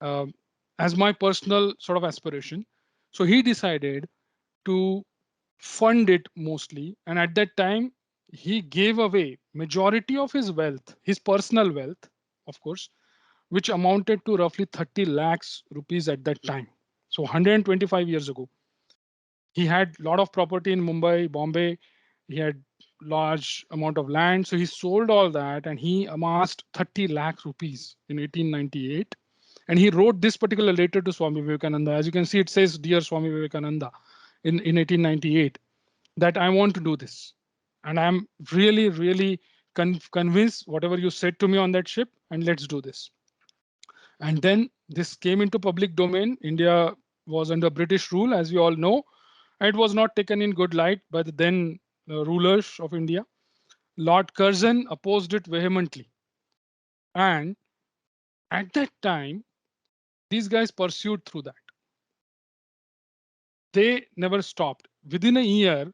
um, as my personal sort of aspiration. So he decided to fund it mostly. And at that time, he gave away majority of his wealth, his personal wealth, of course, which amounted to roughly 30 lakhs rupees at that time. So 125 years ago, he had a lot of property in Mumbai, Bombay. He had large amount of land. So he sold all that and he amassed 30 lakhs rupees in 1898. And he wrote this particular letter to Swami Vivekananda. As you can see, it says, Dear Swami Vivekananda, in 1898, that I want to do this. And I'm really, really convinced whatever you said to me on that ship, and let's do this. And then this came into public domain. India was under British rule, as you all know. And it was not taken in good light by the then rulers of India. Lord Curzon opposed it vehemently. And at that time, these guys pursued through that. They never stopped. Within a year,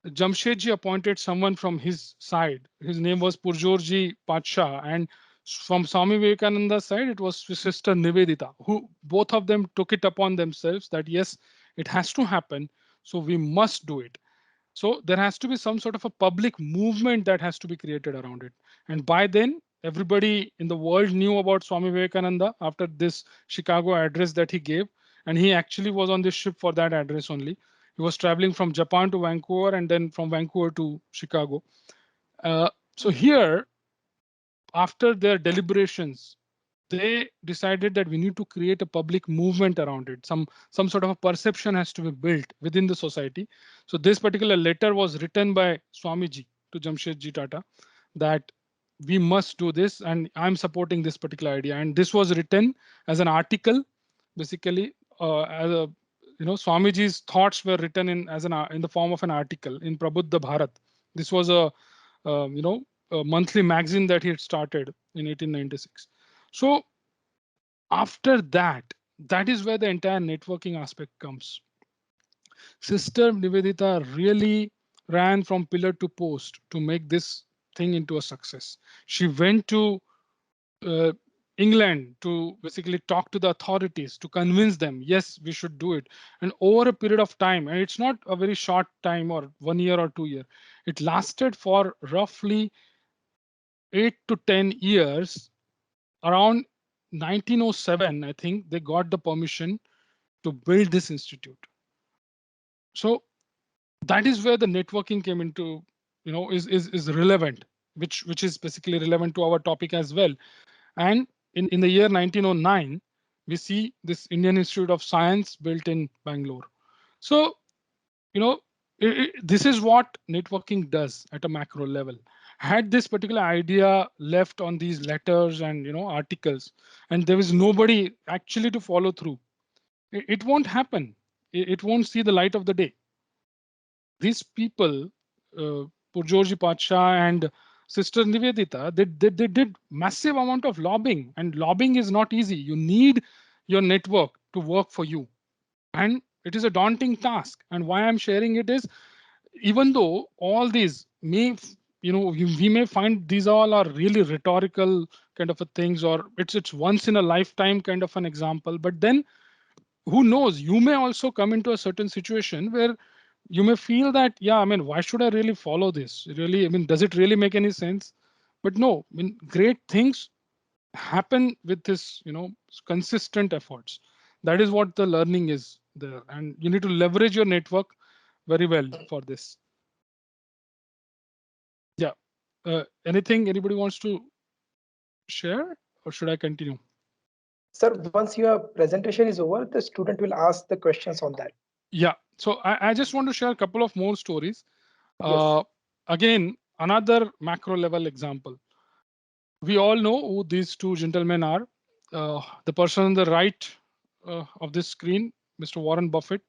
Jamshedji appointed someone from his side. His name was Purjorji Patsha, and from Swami Vivekananda's side, it was his sister Nivedita, who both of them took it upon themselves that yes, it has to happen, so we must do it. So there has to be some sort of a public movement that has to be created around it. And by then, everybody in the world knew about Swami Vivekananda after this Chicago address that he gave. And he actually was on this ship for that address only. He was traveling from Japan to Vancouver and then from Vancouver to Chicago. So here, after their deliberations, they decided that we need to create a public movement around it. Some sort of a perception has to be built within the society. So this particular letter was written by Swamiji to Jamshedji Tata that we must do this, and I'm supporting this particular idea. And this was written as an article, basically as a Swamiji's thoughts were written in the form of an article in Prabuddha Bharat. This was a monthly magazine that he had started in 1896. So after that, that is where the entire networking aspect comes. Sister Nivedita really ran from pillar to post to make this thing into a success. She went to uh, England to basically talk to the authorities to convince them, yes, we should do it. And over a period of time, and it's not a very short time or 1 year or 2 year, it lasted for roughly 8 to 10 years. Around 1907, I think they got the permission to build this institute. So that is where the networking came into, is relevant, which is basically relevant to our topic as well. And in the year 1909, we see this Indian Institute of Science built in Bangalore. So, you know, this is what networking does at a macro level. Had this particular idea left on these letters and articles, and there is nobody actually to follow through, it won't happen. It won't see the light of the day. These people, Purjoji Pacha and Sister Nivedita, they did massive amount of lobbying, and lobbying is not easy. You need your network to work for you, and it is a daunting task. And why I'm sharing it is, even though all these may, we may find these all are really rhetorical kind of a things, or it's once in a lifetime kind of an example, but then who knows, you may also come into a certain situation where you may feel that, yeah, I mean, why should I really follow this? Really, I mean, does it really make any sense? But no, I mean, great things happen with this, consistent efforts. That is what the learning is there. And you need to leverage your network very well for this. Yeah. Anything anybody wants to share, or should I continue? Sir, once your presentation is over, the student will ask the questions on that. Yeah. So I just want to share a couple of more stories. Yes. Again, another macro level example. We all know who these two gentlemen are. The person on the right of this screen, Mr. Warren Buffett,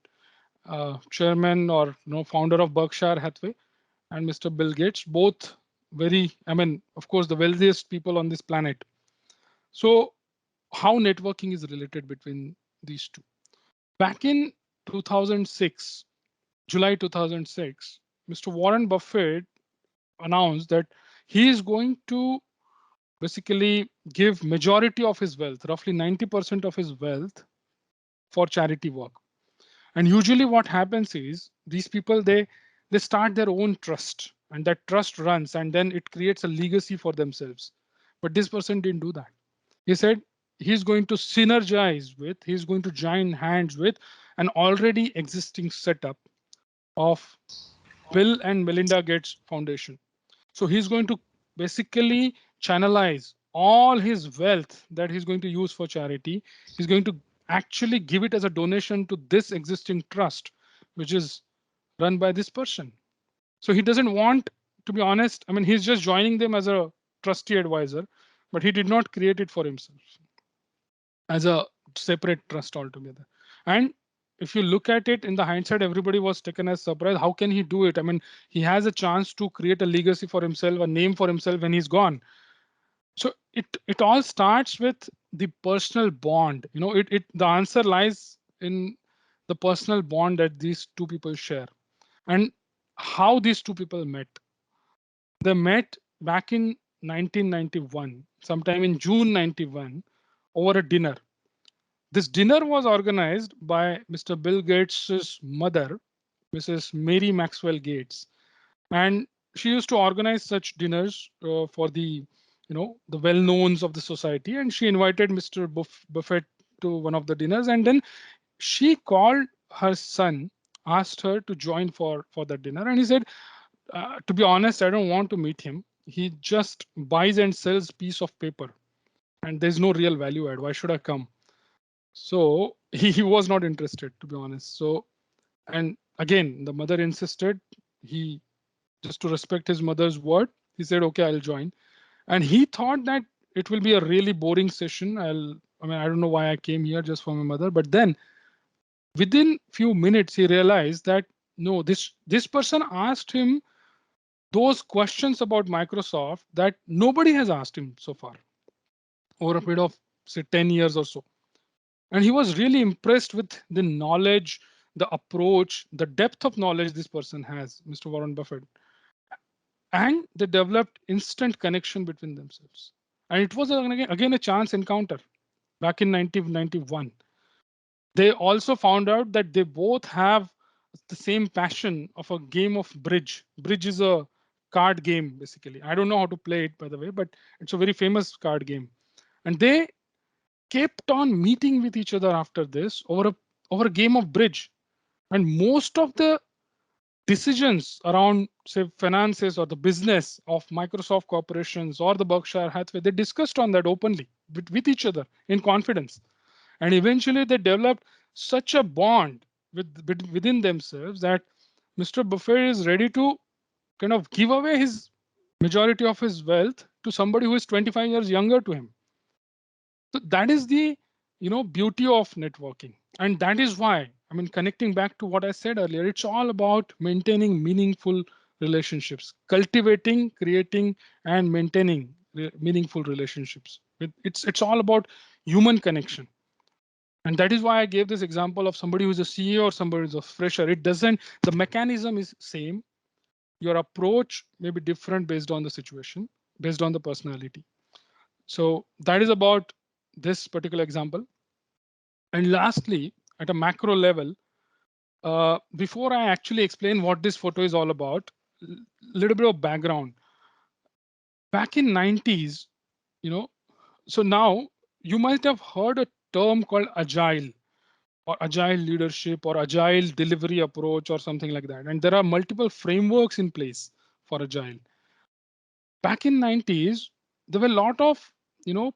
chairman or founder of Berkshire Hathaway, and Mr. Bill Gates, both very, I mean, of course, the wealthiest people on this planet. So how networking is related between these two? Back in 2006, July 2006, Mr. Warren Buffett announced that he is going to basically give majority of his wealth, roughly 90% of his wealth, for charity work. And usually what happens is these people, they start their own trust, and that trust runs, and then it creates a legacy for themselves. But this person didn't do that. He said he's going to synergize with, he's going to join hands with an already existing setup of Bill and Melinda Gates Foundation. So he's going to basically channelize all his wealth that he's going to use for charity. He's going to actually give it as a donation to this existing trust, which is run by this person. So he doesn't want, to be honest, I mean, he's just joining them as a trustee advisor, but he did not create it for himself as a separate trust altogether. And if you look at it in the hindsight, everybody was taken as surprise. How can he do it? I mean, he has a chance to create a legacy for himself, a name for himself when he's gone. So it all starts with the personal bond. The answer lies in the personal bond that these two people share, and how these two people met. They met back in 1991, sometime in June 91, over a dinner. This dinner was organized by Mr. Bill Gates' mother, Mrs. Mary Maxwell Gates, and she used to organize such dinners for the well-knowns of the society. And she invited Mr. Buffett to one of the dinners, and then she called her son, asked her to join for the dinner, and he said, "To be honest, I don't want to meet him. He just buys and sells piece of paper, and there's no real value add. Why should I come?" So he was not interested, to be honest. So, and again, the mother insisted. He, just to respect his mother's word, he said, okay, I'll join. And he thought that it will be a really boring session. I mean, I don't know why I came here just for my mother, but then Within few minutes, he realized that no, this person asked him those questions about Microsoft that nobody has asked him so far over a period of say 10 years or so. And he was really impressed with the knowledge, the approach, the depth of knowledge this person has, Mr. Warren Buffett. And they developed instant connection between themselves. And it was again a chance encounter back in 1991. They also found out that they both have the same passion of a game of bridge. Bridge is a card game, basically. I don't know how to play it, by the way, but it's a very famous card game. And they kept on meeting with each other after this over a game of bridge. And most of the decisions around, say, finances or the business of Microsoft corporations or the Berkshire Hathaway, they discussed on that openly with each other in confidence. And eventually they developed such a bond within themselves that Mr. Buffett is ready to kind of give away his majority of his wealth to somebody who is 25 years younger to him. So that is the beauty of networking. And that is why, I mean, connecting back to what I said earlier, it's all about maintaining meaningful relationships, cultivating, creating, and maintaining meaningful relationships. It's all about human connection. And that is why I gave this example of somebody who's a CEO or somebody who's a fresher. It doesn't, the mechanism is same. Your approach may be different based on the situation, based on the personality. So that is about this particular example. And lastly, at a macro level, before I actually explain what this photo is all about, little bit of background. Back in 90s, so now you might have heard a term called agile or agile leadership or agile delivery approach or something like that. And there are multiple frameworks in place for agile. Back in 90s, there were a lot of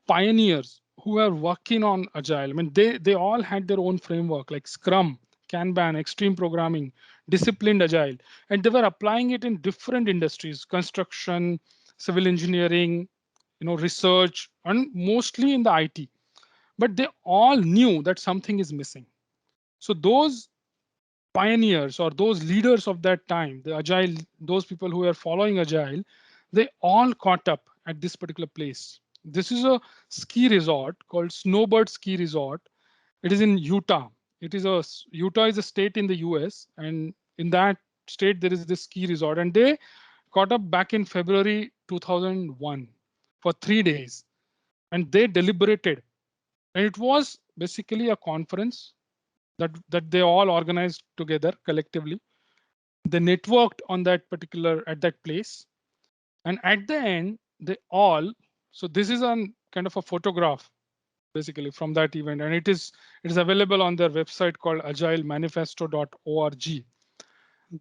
pioneers who were working on agile. I mean, they all had their own framework like Scrum, Kanban, extreme programming, disciplined agile, and they were applying it in different industries: construction, civil engineering, research, and mostly in the IT. But they all knew that something is missing. So those pioneers or those leaders of that time, the agile, those people who were following agile, they all caught up at this particular place. This is a ski resort called Snowbird Ski Resort. It is in Utah. Utah is a state in the US, and in that state there is this ski resort, and they caught up back in February 2001 for 3 days, and they deliberated. And it was basically a conference that they all organized together collectively. They networked on that particular at that place, and at the end they all. So this is a kind of a photograph basically from that event, and it is available on their website called agilemanifesto.org.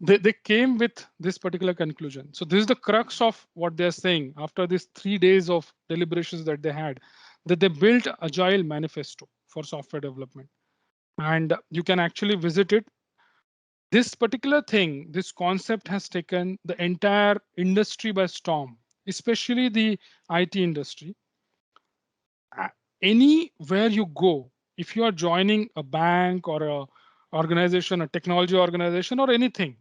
They came with this particular conclusion. So this is the crux of what they're saying after these 3 days of deliberations that they had, that they built Agile Manifesto for software development. And you can actually visit it. This particular thing, this concept has taken the entire industry by storm, especially the IT industry. Anywhere you go, if you are joining a bank or a organization, a technology organization or anything,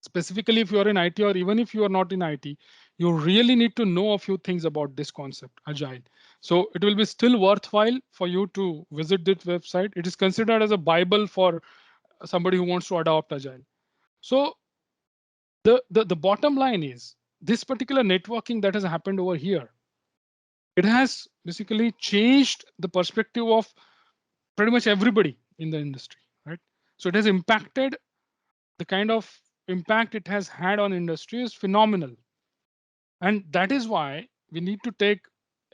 specifically if you are in IT or even if you are not in IT, you really need to know a few things about this concept, Agile. So it will be still worthwhile for you to visit this website. It is considered as a Bible for somebody who wants to adopt Agile. So the bottom line is this particular networking that has happened over here, it has basically changed the perspective of pretty much everybody in the industry, right? So it has impacted, the kind of impact it has had on industry is phenomenal. And that is why we need to take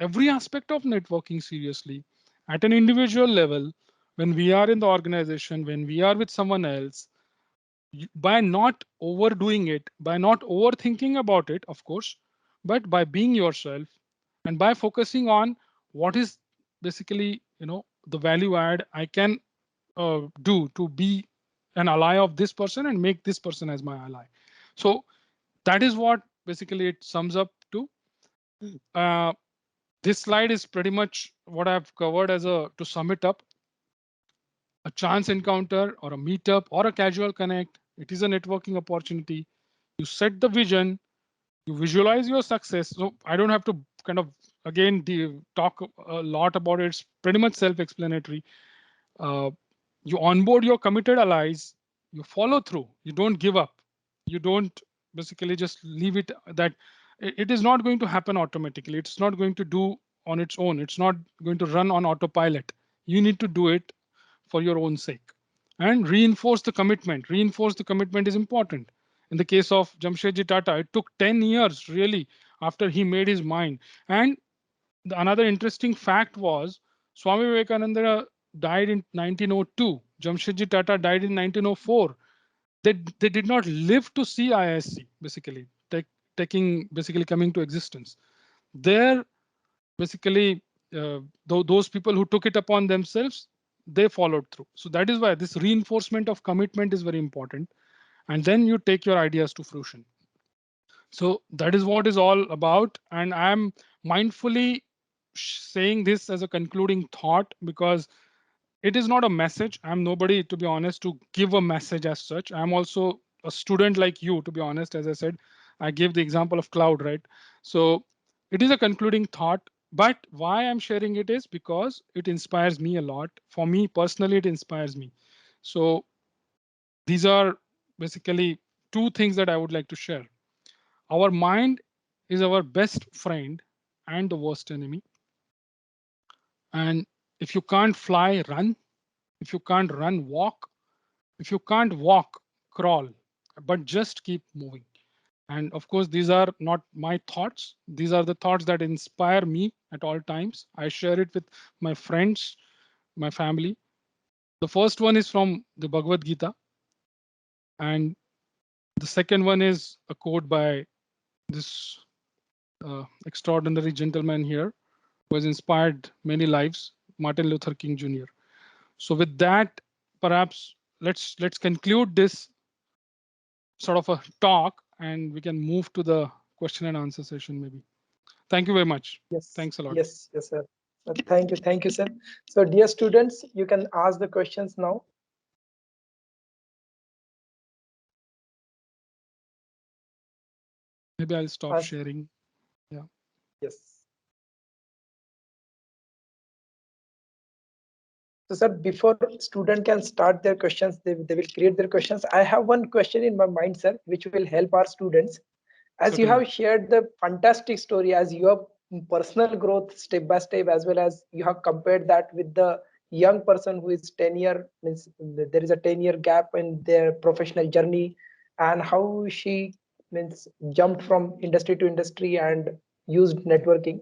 every aspect of networking seriously at an individual level. When we are in the organization, when we are with someone else, by not overdoing it, by not overthinking about it, of course, but by being yourself and by focusing on what is basically, the value add I can do to be an ally of this person and make this person as my ally. So that is what basically it sums up to. Uh, this slide is pretty much what I've covered as a to sum it up. a chance encounter or a meetup or a casual connect. It is a networking opportunity. You set the vision, you visualize your success. So I don't have to kind of again talk a lot about it. It's pretty much self-explanatory. Uh, you onboard your committed allies, you follow through, you don't give up, you don't basically just leave it that it is not going to happen automatically. It's not going to do on its own. It's not going to run on autopilot. You need to do it for your own sake and reinforce the commitment. Reinforce the commitment is important. In the case of Jamshedji Tata, it took 10 years really after he made his mind. And another interesting fact was Swami Vivekananda died in 1902. Jamshedji Tata died in 1904. They did not live to see ISC basically taking basically coming to existence. They're basically those people who took it upon themselves, they followed through. So that is why this reinforcement of commitment is very important. And then you take your ideas to fruition. So that is what is all about. And I'm mindfully saying this as a concluding thought because it is not a message. I'm nobody, to be honest, to give a message as such. I'm also a student like you, to be honest. As I said, I gave the example of cloud, right? So it is a concluding thought. But why I'm sharing it is because it inspires me a lot. For me personally, it inspires me. So these are basically two things that I would like to share. Our mind is our best friend and the worst enemy. And if you can't fly, run. If you can't run, walk. If you can't walk, crawl, but just keep moving. And of course, these are not my thoughts. These are the thoughts that inspire me at all times. I share it with my friends, my family. The first one is from the Bhagavad Gita. And the second one is a quote by this extraordinary gentleman here who has inspired many lives, Martin Luther King Jr. So with that, perhaps let's conclude this sort of a talk and we can move to the question and answer session maybe. Thank you very much. Yes, Thanks a lot. yes, sir. Thank you, sir. So, dear students, you can ask the questions now. Maybe I'll stop sharing. Yeah. Yes. So, sir, before student can start their questions, they will create their questions. I have one question in my mind, sir, which will help our students. As you Certainly. have shared the fantastic story, as your personal growth step by step, as well as you have compared that with the young person who is 10-year, means there is a 10-year gap in their professional journey, and how she means jumped from industry to industry and used networking.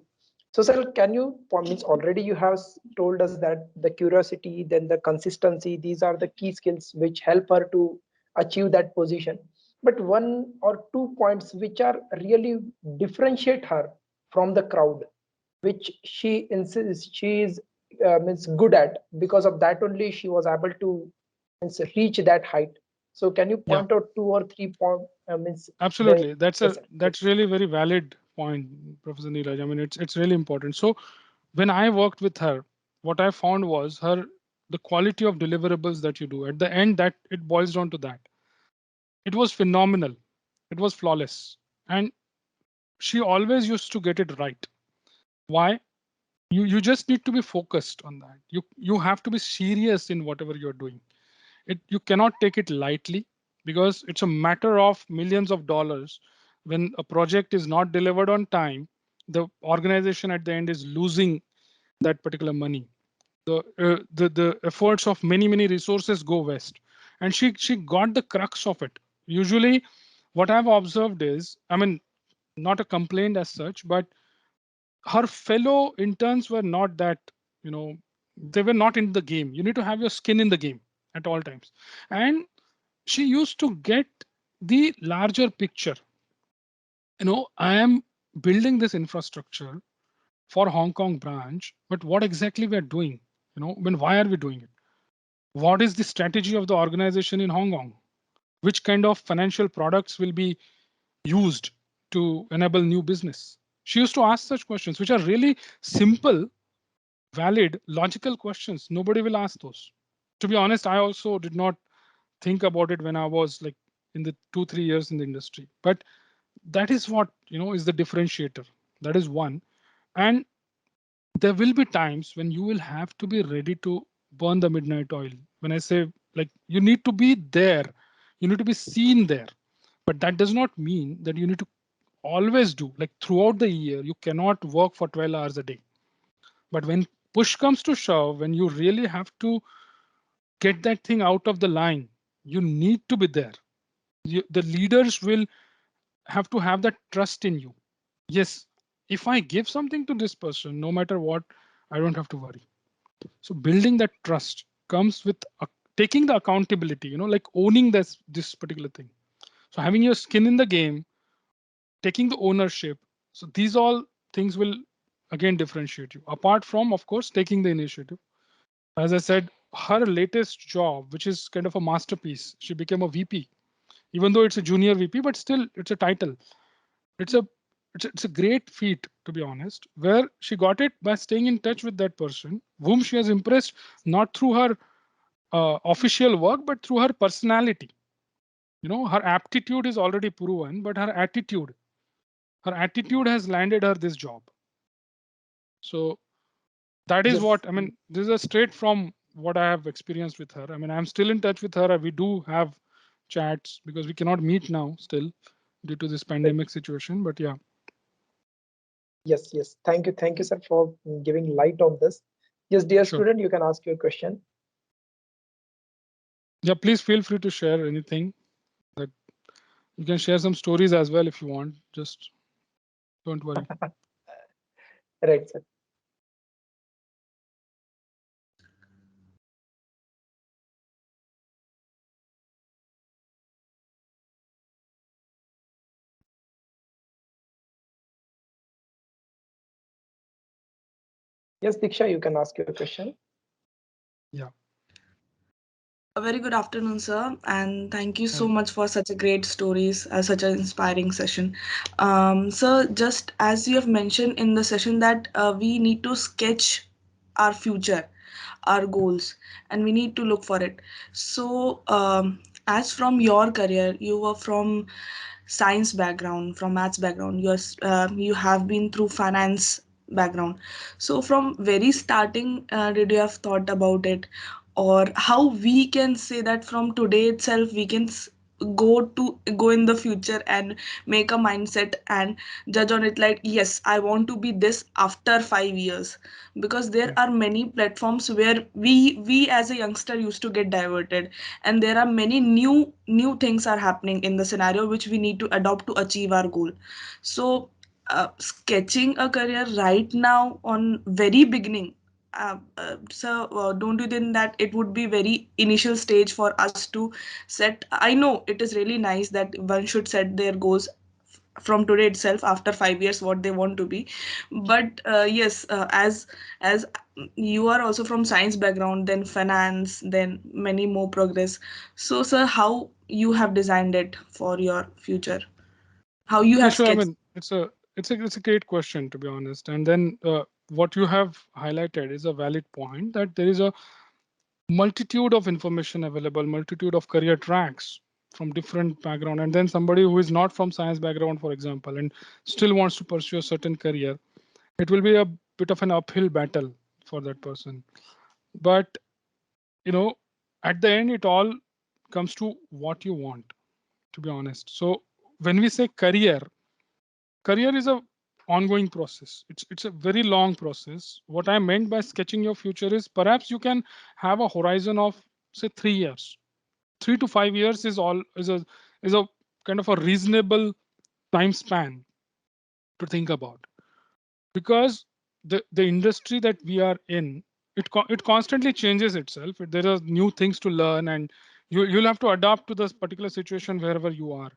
So, sir, can you, means already you have told us that the curiosity, then the consistency, these are the key skills which help her to achieve that position. But one or two points which are really differentiate her from the crowd, which she insists she is means good at. Because of that only she was able to means reach that height. So, can you Yeah, point out two or three point means the absolutely. yes, sir. That's really very valid point, Professor Neeraj. I mean, it's really important. So when I worked with her, what I found was the quality of deliverables that you do at the end, that it boils down to that. It was phenomenal. It was flawless. And she always used to get it right. Why? You just need to be focused on that. You have to be serious in whatever you're doing. You cannot take it lightly because it's a matter of millions of dollars. When a project is not delivered on time, the organization at the end is losing that particular money. The efforts of many resources go west. And she got the crux of it. Usually what I've observed is, I mean, not a complaint as such, but her fellow interns were not that, you know, they were not in the game. You need to have your skin in the game at all times. And she used to get the larger picture. You know, I am building this infrastructure for Hong Kong branch, but what exactly we are doing? You know, why are we doing it? What is the strategy of the organization in Hong Kong? Which kind of financial products will be used to enable new business? She used to ask such questions, which are really simple, valid, logical questions. Nobody will ask those. to be honest, I also did not think about it when I was like in the 2-3 years in the industry. But that is what is the differentiator. That is one. And there will be times when you will have to be ready to burn the midnight oil. When I say, like, you need to be there, you need to be seen there. But that does not mean that you need to always do, like, throughout the year you cannot work for 12 hours a day. But when push comes to shove, when you really have to get that thing out of the line, you need to be there. The leaders will have to have that trust in you. Yes, if I give something to this person, no matter what, I don't have to worry. So building that trust comes with taking the accountability, like owning this particular thing. So having your skin in the game, taking the ownership. So these all things will again differentiate you. Apart from, of course, taking the initiative. As I said, her latest job, which is kind of a masterpiece, she became a VP, even though it's a junior VP, but still it's a title. It's a it's a great feat, to be honest, where she got it by staying in touch with that person whom she has impressed, not through her official work, but through her personality. Her aptitude is already proven, but her attitude has landed her this job. So that is Yes, what I mean. This is a straight from what I have experienced with her. I mean, I'm still in touch with her. We do have chats because we cannot meet now still due to this right. pandemic situation. But yeah, Yes, yes. Thank you, sir, for giving light on this. Yes, dear sure. student, you can ask your question. Yeah, please feel free to share anything. That you can share some stories as well if you want. Just don't worry. Right, sir. Yes, Diksha, you can ask your question. Yeah. A very good afternoon, sir, and thank you so Hi. much for such a great stories, such an inspiring session. Sir, just as you have mentioned in the session that we need to sketch our future, our goals, and we need to look for it. So, as from your career, you were from science background, from maths background. You have been through finance background. So, from very starting, did you have thought about it, or how we can say that from today itself we can go in the future and make a mindset and judge on it like, yes, I want to be this after 5 years, because there Yeah. are many platforms where we as a youngster used to get diverted, and there are many new things are happening in the scenario which we need to adopt to achieve our goal. So sketching a career right now on very beginning, so don't you think that it would be very initial stage for us to set? I know it is really nice that one should set their goals from today itself after 5 years what they want to be, but yes, as you are also from science background, then finance, then many more progress. So sir, how you have designed it for your future, how you Yeah, have sure. I sketched? mean, it's a great question, to be honest. And then what you have highlighted is a valid point, that there is a multitude of information available, multitude of career tracks from different background, and then somebody who is not from science background, for example, and still wants to pursue a certain career, it will be a bit of an uphill battle for that person. But you know, at the end, it all comes to what you want, to be honest. So when we say career is a ongoing process. It's a very long process. What I meant by sketching your future is perhaps you can have a horizon of say 3 years. 3 to 5 years is a kind of a reasonable time span to think about, because the industry that we are in, it constantly changes itself. There are new things to learn, and you'll have to adapt to this particular situation wherever you are.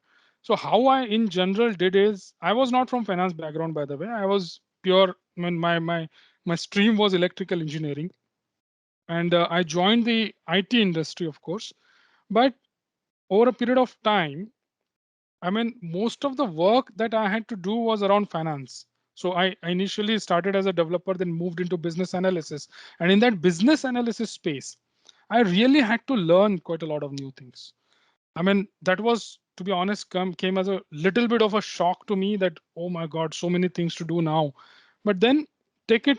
So how I in general did is, I was not from finance background, by the way. I was pure, I mean, my stream was electrical engineering, and I joined the IT industry, of course. But over a period of time, I mean, most of the work that I had to do was around finance. So I initially started as a developer, then moved into business analysis. And in that business analysis space, I really had to learn quite a lot of new things. I mean, that was, to be honest, came as a little bit of a shock to me that, oh my God, so many things to do now. But then take it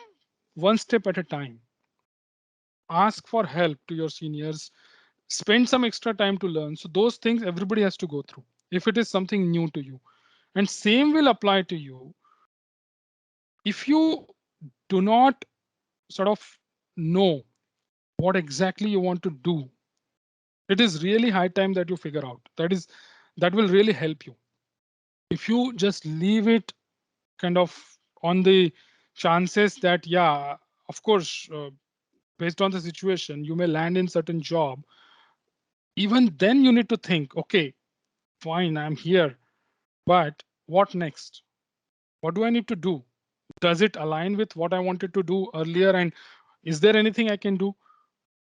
one step at a time. Ask for help to your seniors. Spend some extra time to learn. So those things everybody has to go through if it is something new to you. And same will apply to you. If you do not sort of know what exactly you want to do, it is really high time that you figure out. That will really help you. If you just leave it kind of on the chances that, yeah, of course, based on the situation, you may land in certain job. Even then you need to think, okay, fine, I'm here, but what next? What do I need to do? Does it align with what I wanted to do earlier? And is there anything I can do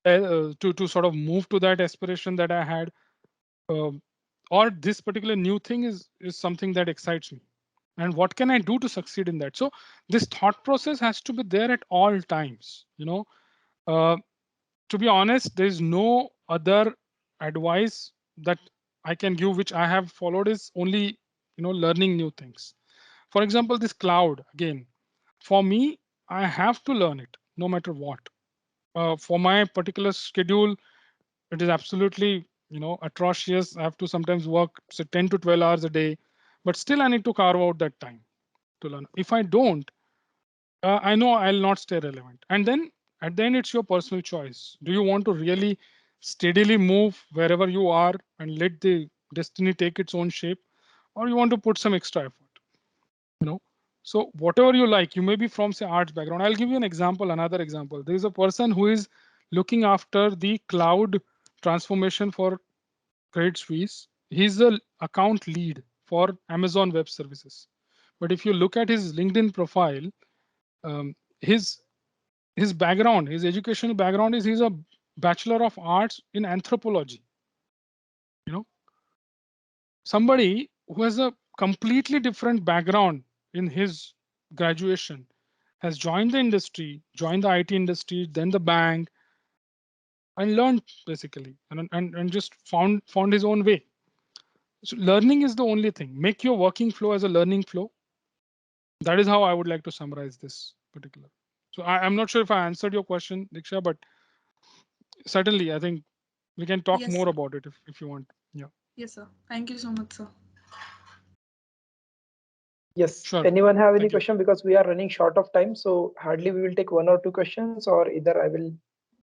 to sort of move to that aspiration that I had? Um, or this particular new thing is something that excites me, and what can I do to succeed in that? So this thought process has to be there at all times. Uh, to be honest, there is no other advice that I can give which I have followed, is only learning new things. For example, this cloud again, for me, I have to learn it no matter what. For my particular schedule, it is absolutely atrocious. I have to sometimes work say 10 to 12 hours a day, but still I need to carve out that time to learn. If I don't, I know I'll not stay relevant. And then at the end, it's your personal choice. Do you want to really steadily move wherever you are and let the destiny take its own shape, or you want to put some extra effort? You know. So whatever you like, you may be from say arts background. I'll give you an example. Another example. There is a person who is looking after the cloud transformation for Credit Suisse. He's the account lead for Amazon Web Services. But if you look at his LinkedIn profile, um, his his background, his educational background is he's a Bachelor of Arts in anthropology. You know, somebody who has a completely different background in his graduation has joined the industry, joined the IT industry, then the bank, and learned basically, and just found his own way. So learning is the only thing. Make your working flow as a learning flow. That is how I would like to summarize this particular. So I'm not sure if I answered your question, Diksha, but certainly I think we can talk Yes, more sir. about it if you want. Yeah, Yes, sir. Thank you so much, sir. Yes. sure. Anyone have any Thank you. question? Because we are running short of time, so hardly we will take one or two questions, or either I will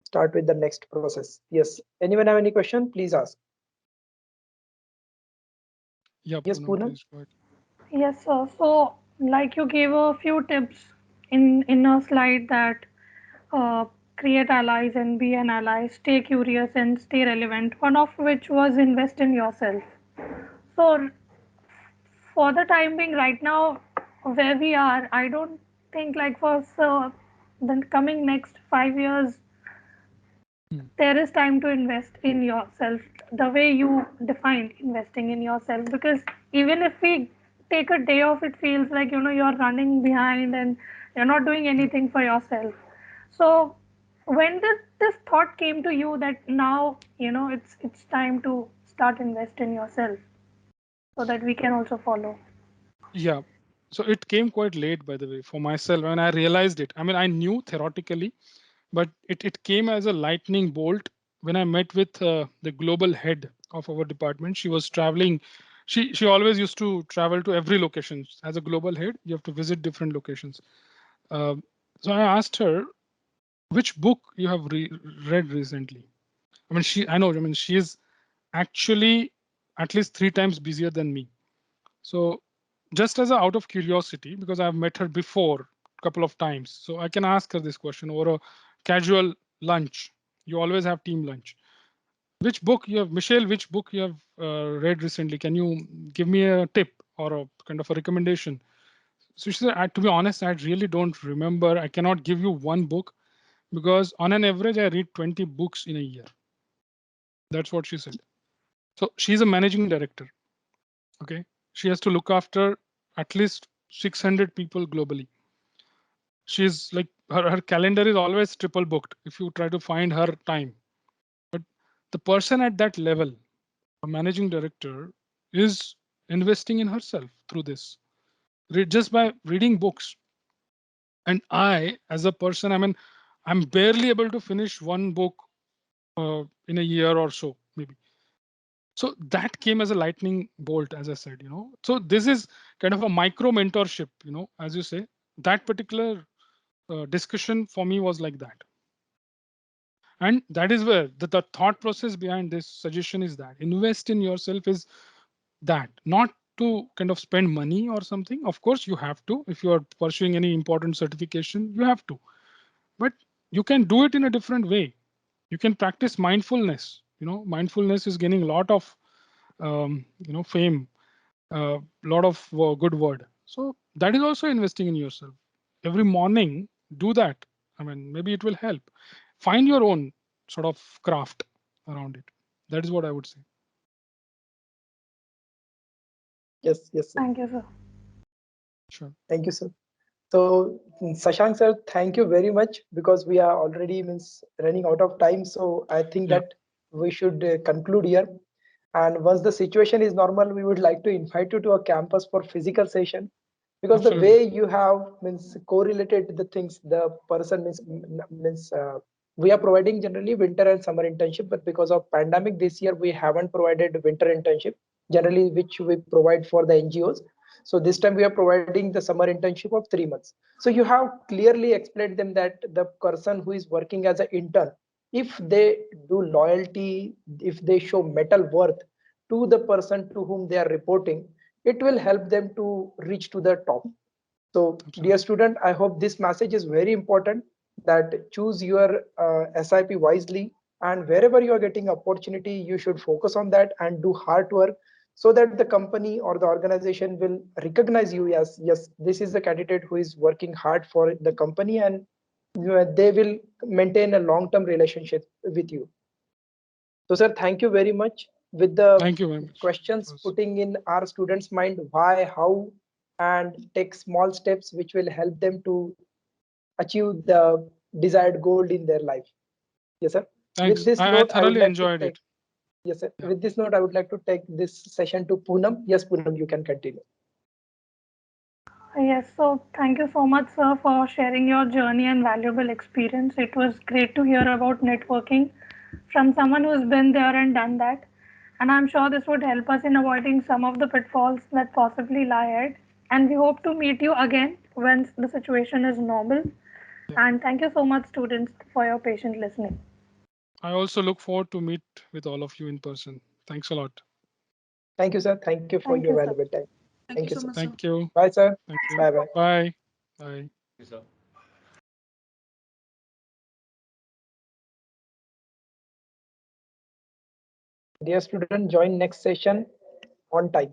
start with the next process. Yes. Anyone have any question? Please ask. Yeah, Yes, Poonam, Poonam. please go ahead. Yes, sir. So, like you gave a few tips in a slide that uh, create allies and be an ally, stay curious and stay relevant. One of which was invest in yourself. So, for the time being, right now, where we are, I don't think like for the coming next 5 years Hmm. there is time to invest in yourself the way you define investing in yourself, because even if we take a day off, it feels like you're running behind and you're not doing Yeah. anything for yourself. So when did this thought came to you that now it's time to start invest in yourself so that we can also follow? Yeah. So it came quite late, by the way, for myself when I realized it. I mean, I knew theoretically, but it came as a lightning bolt when I met with the global head of our department. She was traveling. She always used to travel to every location. As a global head, you have to visit different locations. Um so I asked her which book you have read recently. I mean, I know. I mean, she is actually at least 3 times busier than me. So just as a out of curiosity, because I've met her before a couple of times, so I can ask her this question over a casual lunch. You always have team lunch. Which book you have, Michelle? Which book you have read recently? Can you give me a tip or a kind of a recommendation? So she said, to be honest, I really don't remember. I cannot give you one book because on an average, I read 20 books in a year. That's what she said. So she's a managing director. Okay. She has to look after at least 600 people globally. She's like her calendar is always triple booked if you try to find her time. the person at that level, a managing director, is investing in herself through this, just by reading books. And I, as a person, I mean, I'm barely able to finish one book in a year or so, maybe. So that came as a lightning bolt, as I said, So this is kind of a micro mentorship, as you say. That particular discussion for me was like that. And that is where the thought process behind this suggestion is that invest in yourself is that, not to kind of spend money or something. Of course, you have to. If you are pursuing any important certification, you have to. But you can do it in a different way. You can practice mindfulness. Mindfulness is gaining a lot of fame, a lot of good word. So that is also investing in yourself. Every morning, do that. I mean, maybe it will help. Find your own sort of craft around it. That is what I would say. Yes, yes, sir. Thank you, sir. Sure. Thank you, sir. So Shashank sir, thank you very much, because we are already running out of time. So I think Yeah. that we should conclude here. And once the situation is normal, we would like to invite you to a campus for physical session, because the Absolutely. way you have correlated the things, the person we are providing generally winter and summer internship, but because of pandemic this year we haven't provided winter internship generally, which we provide for the NGOs. So this time we are providing the summer internship of 3 months. So you have clearly explained them that the person who is working as an intern, if they do loyalty, if they show metal worth to the person to whom they are reporting, it will help them to reach to the top. So Absolutely. dear student, I hope this message is very important, that choose your SIP wisely, and wherever you are getting opportunity, you should focus on that and do hard work, so that the company or the organization will recognize you as, yes, this is the candidate who is working hard for the company, and they will maintain a long-term relationship with you. So sir, thank you very much. With the Thank you very much. questions putting in our students' mind why, how, and take small steps which will help them to achieve the desired goal in their life. Yes, sir. With Thanks. this I note, I would thoroughly like to enjoyed take, it. yes, sir. Yeah. With this note, I would like to take this session to Poonam. Yes, Poonam, you can continue. Yes, so thank you so much, sir, for sharing your journey and valuable experience. It was great to hear about networking from someone who's been there and done that. And I'm sure this would help us in avoiding some of the pitfalls that possibly lie ahead. And we hope to meet you again when the situation is normal. Yeah. And thank you so much, students, for your patient listening. I also look forward to meet with all of you in person. Thanks a lot. Thank you, sir. Thank you for Thank your you, sir. valuable time. Thank Thank you you, so sir. much, sir. Thank you. Bye, sir. Thank you. Bye, bye. Bye. Bye. Dear student, join next session on time.